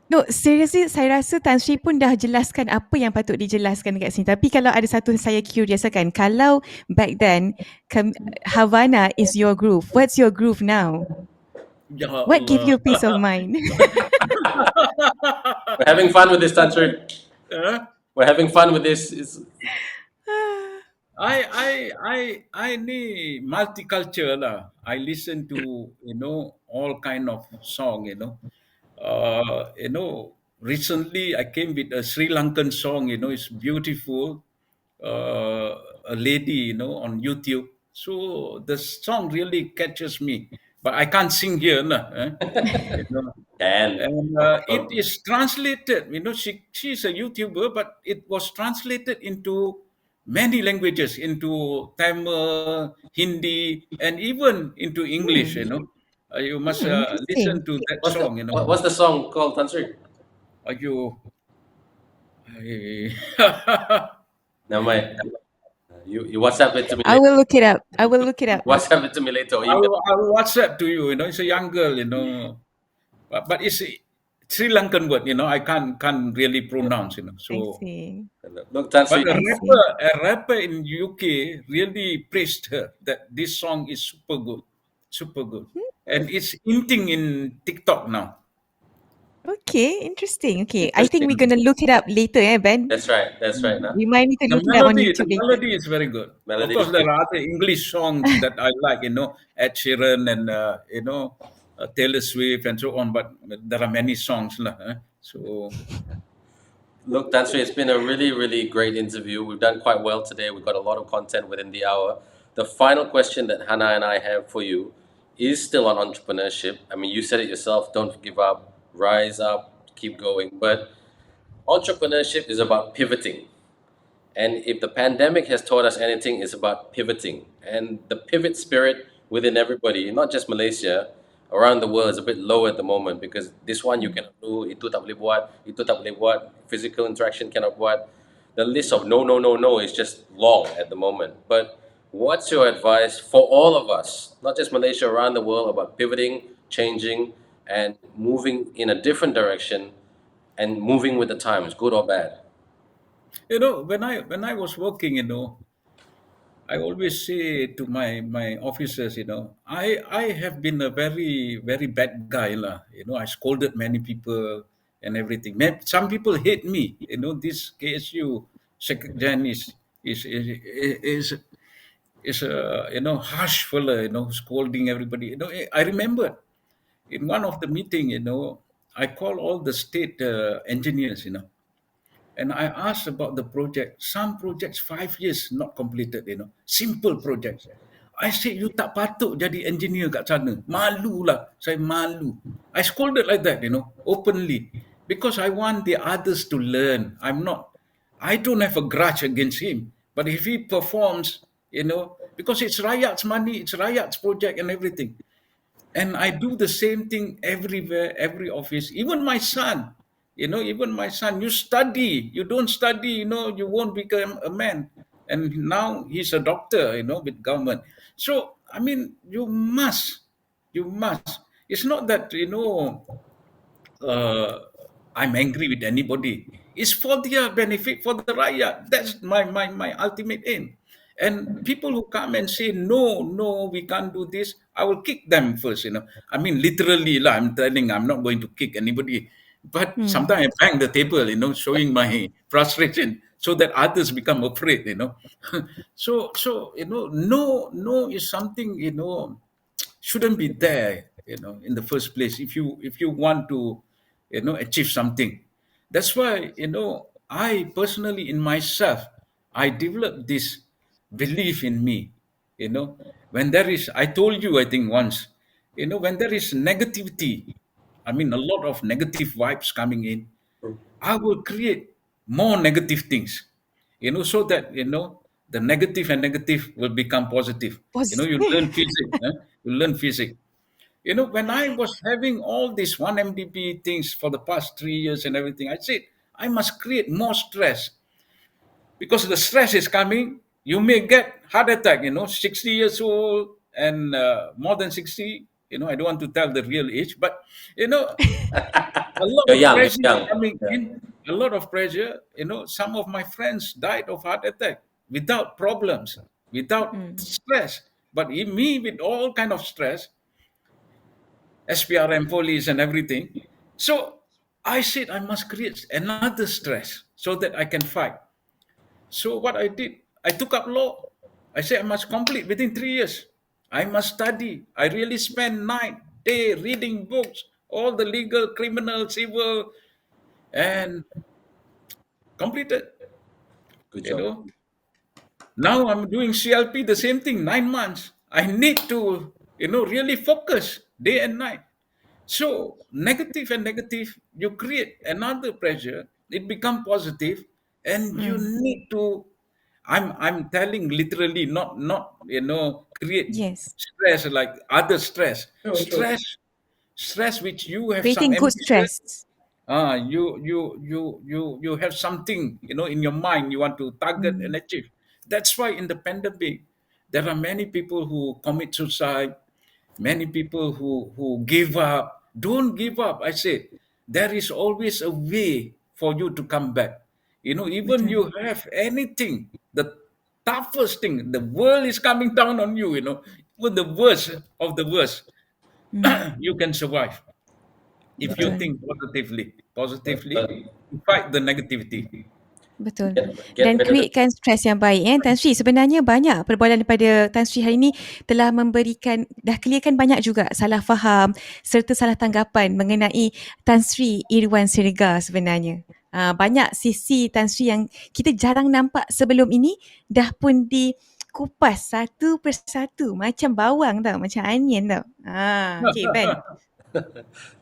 No, seriously, saya rasa Tan Sri pun dah jelaskan apa yang patut dijelaskan dekat sini. Tapi kalau ada satu saya curious kan, kalau back then Havana is your groove, what's your groove now? Ya What give Allah. you peace of mind? We're having fun with this, Tan Sri. Huh? We're having fun with this. I ni multicultural lah. I listen to all kind of song. Recently I came with a Sri Lankan song. It's beautiful. A lady, on YouTube. So the song really catches me, but I can't sing here, nah. You know. And And it is translated. She's a YouTuber, but it was translated into many languages, into Tamil, Hindi, and even into English. You must Interesting. listen to that what's the song. what's the song called, Tan Sri? You, I, Never mind. You WhatsApp it to me I later. will look it up. I will look it up. WhatsApp it to me later. Or email. I'll WhatsApp to you. It's a young girl. But it's a Sri Lankan word. I can't really pronounce. I So. see. Look, Tan Sri. But a I see. rapper in UK really praised her that this song is super good, and it's hinting in TikTok now. Okay, interesting. Okay, I think we're Interesting. gonna look it up later, Ben. That's right. That's right. Now, Remind me to The look it up on melody, YouTube the later. melody is very good. Of melody course, is there good. are other English songs that I like. Ed Sheeran and Taylor Swift and so on. But there are many songs lah. So Look, Tan Sri, it's been a really, really great interview. We've done quite well today. We've got a lot of content within the hour. The final question that Hannah and I have for you is still on entrepreneurship. I mean, you said it yourself, don't give up, rise up, keep going. But entrepreneurship is about pivoting. And if the pandemic has taught us anything, it's about pivoting. And the pivot spirit within everybody, not just Malaysia, around the world is a bit low at the moment because this one you cannot do, itu tak boleh buat, itu tak boleh buat, physical interaction cannot buat. The list of no, no, no, no is just long at the moment. But what's your advice for all of us, not just Malaysia, around the world, about pivoting, changing, and moving in a different direction and moving with the times, good or bad? when I was working, I always say to my officers, I have been a very very bad guy lah. I scolded many people and everything. Some people hate me. This KSU Sect General is a harsh fella. Scolding everybody. I remember in one of the meeting. I call all the state engineers. And I asked about the project. Some projects 5 years not completed, simple projects. I said, you tak patut jadi engineer kat sana. Malu lah. Saya malu. I scolded like that, openly. Because I want the others to learn. I don't have a grudge against him. But if he performs, because it's Rayat's money, it's Rayat's project and everything. And I do the same thing everywhere, every office. Even my son, you study. You don't study, you won't become a man. And now he's a doctor, with government. So, I mean, you must. It's not that, uh, I'm angry with anybody. It's for their benefit, for the rakyat. That's my ultimate aim. And people who come and say, no, no, we can't do this, I will kick them first, I mean, literally, lah, I'm not going to kick anybody. But Hmm. sometimes I bang the table, showing my frustration so that others become afraid, so, no, no is something, shouldn't be there, in the first place. If you want to, achieve something. That's why, I personally, in myself, I developed this belief in me. When there is, I told you, I think once, when there is negativity, I mean, a lot of negative vibes coming in, I will create more negative things, so that, the negative and negative will become positive. You learn Positive. physics, you learn physics. When I was having all these OneMDB things for the past 3 years and everything, I said, I must create more stress, because the stress is coming. You may get heart attack, 60 years old and more than 60. I don't want to tell the real age, but, a lot You're of young. You're pressure is young. coming Yeah. in. A lot of pressure. Some of my friends died of heart attack without problems, without Hmm. stress. But in me, with all kind of stress, SPRM police and everything. So I said I must create another stress so that I can fight. So what I did, I took up law. I said I must complete within 3 years. I must study. I really spend night, day reading books, all the legal, criminal, civil, and completed. Good You job. know, now I'm doing CLP, the same thing, 9 months. I need to, really focus day and night. So negative and negative, you create another pressure. It become positive, and you Hmm. need to. I'm telling literally, not create Yes. stress like other stress. True, true. Stress which you have some Creating good ambition. stress. You have something, in your mind you want to target and Hmm. achieve. That's why in the pandemic there are many people who commit suicide, many people who give up. Don't give up, I say. There is always a way for you to come back. Even Betul. you have anything, the toughest thing, the world is coming down on you, with the worst of the worst, Hmm. you can survive if you Betul. think positively, But you fight the negativity. Betul. get Dan rid of it. createkan stres yang baik Tan Sri. Sebenarnya banyak perbualan daripada Tan Sri hari ini telah memberikan, dah clearkan banyak juga salah faham serta salah tanggapan mengenai Tan Sri Irwan Serigar sebenarnya. Banyak sisi Tan Sri yang kita jarang nampak sebelum ini dah pun dikupas satu persatu macam bawang tau, macam onion tau. Okay Ben.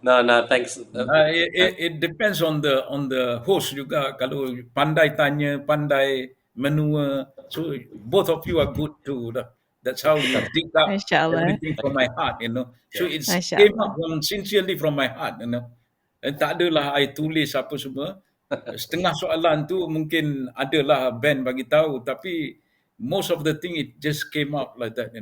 No, no, thanks. It depends on the host juga. Kalau pandai tanya, pandai menua, so both of you are good too. That's how you dig up Masya Allah. everything from my heart. So Yeah. it Masya came Allah. up from sincerely from my heart. Tak adalah I tulis apa semua. Setengah soalan tu mungkin adalah Ben bagi tahu, tapi most of the thing it just came out like that.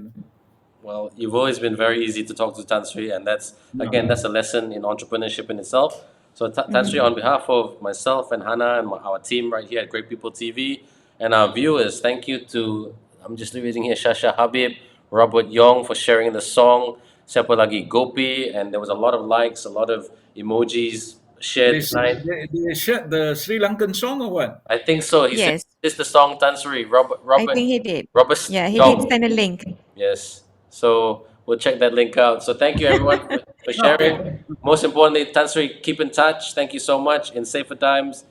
Well, you've always been very easy to talk to, Tan Sri, and that's again Yeah. that's a lesson in entrepreneurship in itself. So, Tan Sri, Mhm. on behalf of myself and Hana and our team right here at Great People TV and our viewers, thank you to, I'm just reading here, Shasha Habib, Robert Yong for sharing the song, Siapa Lagi Gopi, and there was a lot of likes, a lot of emojis They shared tonight. they shared the Sri Lankan song or what? I think so. He said, Yes, "Is this the song, Tan Sri?" I think he did. Robert Yeah, he did Yong. send a link. Yes. So we'll check that link out. So thank you everyone for Okay. sharing. Most importantly, Tansri, keep in touch. Thank you so much. In safer times,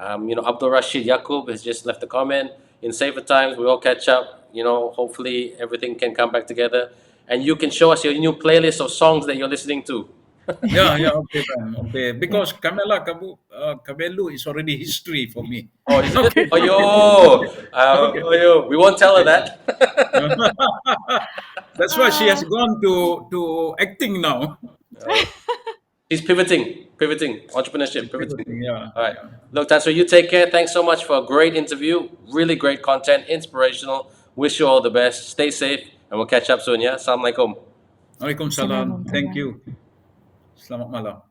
Abdul Rashid Yaqub has just left a comment. In safer times, we all catch up. Hopefully everything can come back together, and you can show us your new playlist of songs that you're listening to. Yeah, yeah, okay, man. Okay. Yeah. Because Kabelu is already history for me. Oh, is it? Okay. Oh, yo, Okay. we won't tell her Okay. that. That's why she has gone to acting now. He's pivoting, entrepreneurship, It's pivoting. everything, yeah, All right. yeah. Look, Tansra, you take care. Thanks so much for a great interview. Really great content, inspirational. Wish you all the best. Stay safe, and we'll catch up soon, yeah? Assalamualaikum. Waalaikumsalam. Thank Assalamualaikum. you. Selamat malam.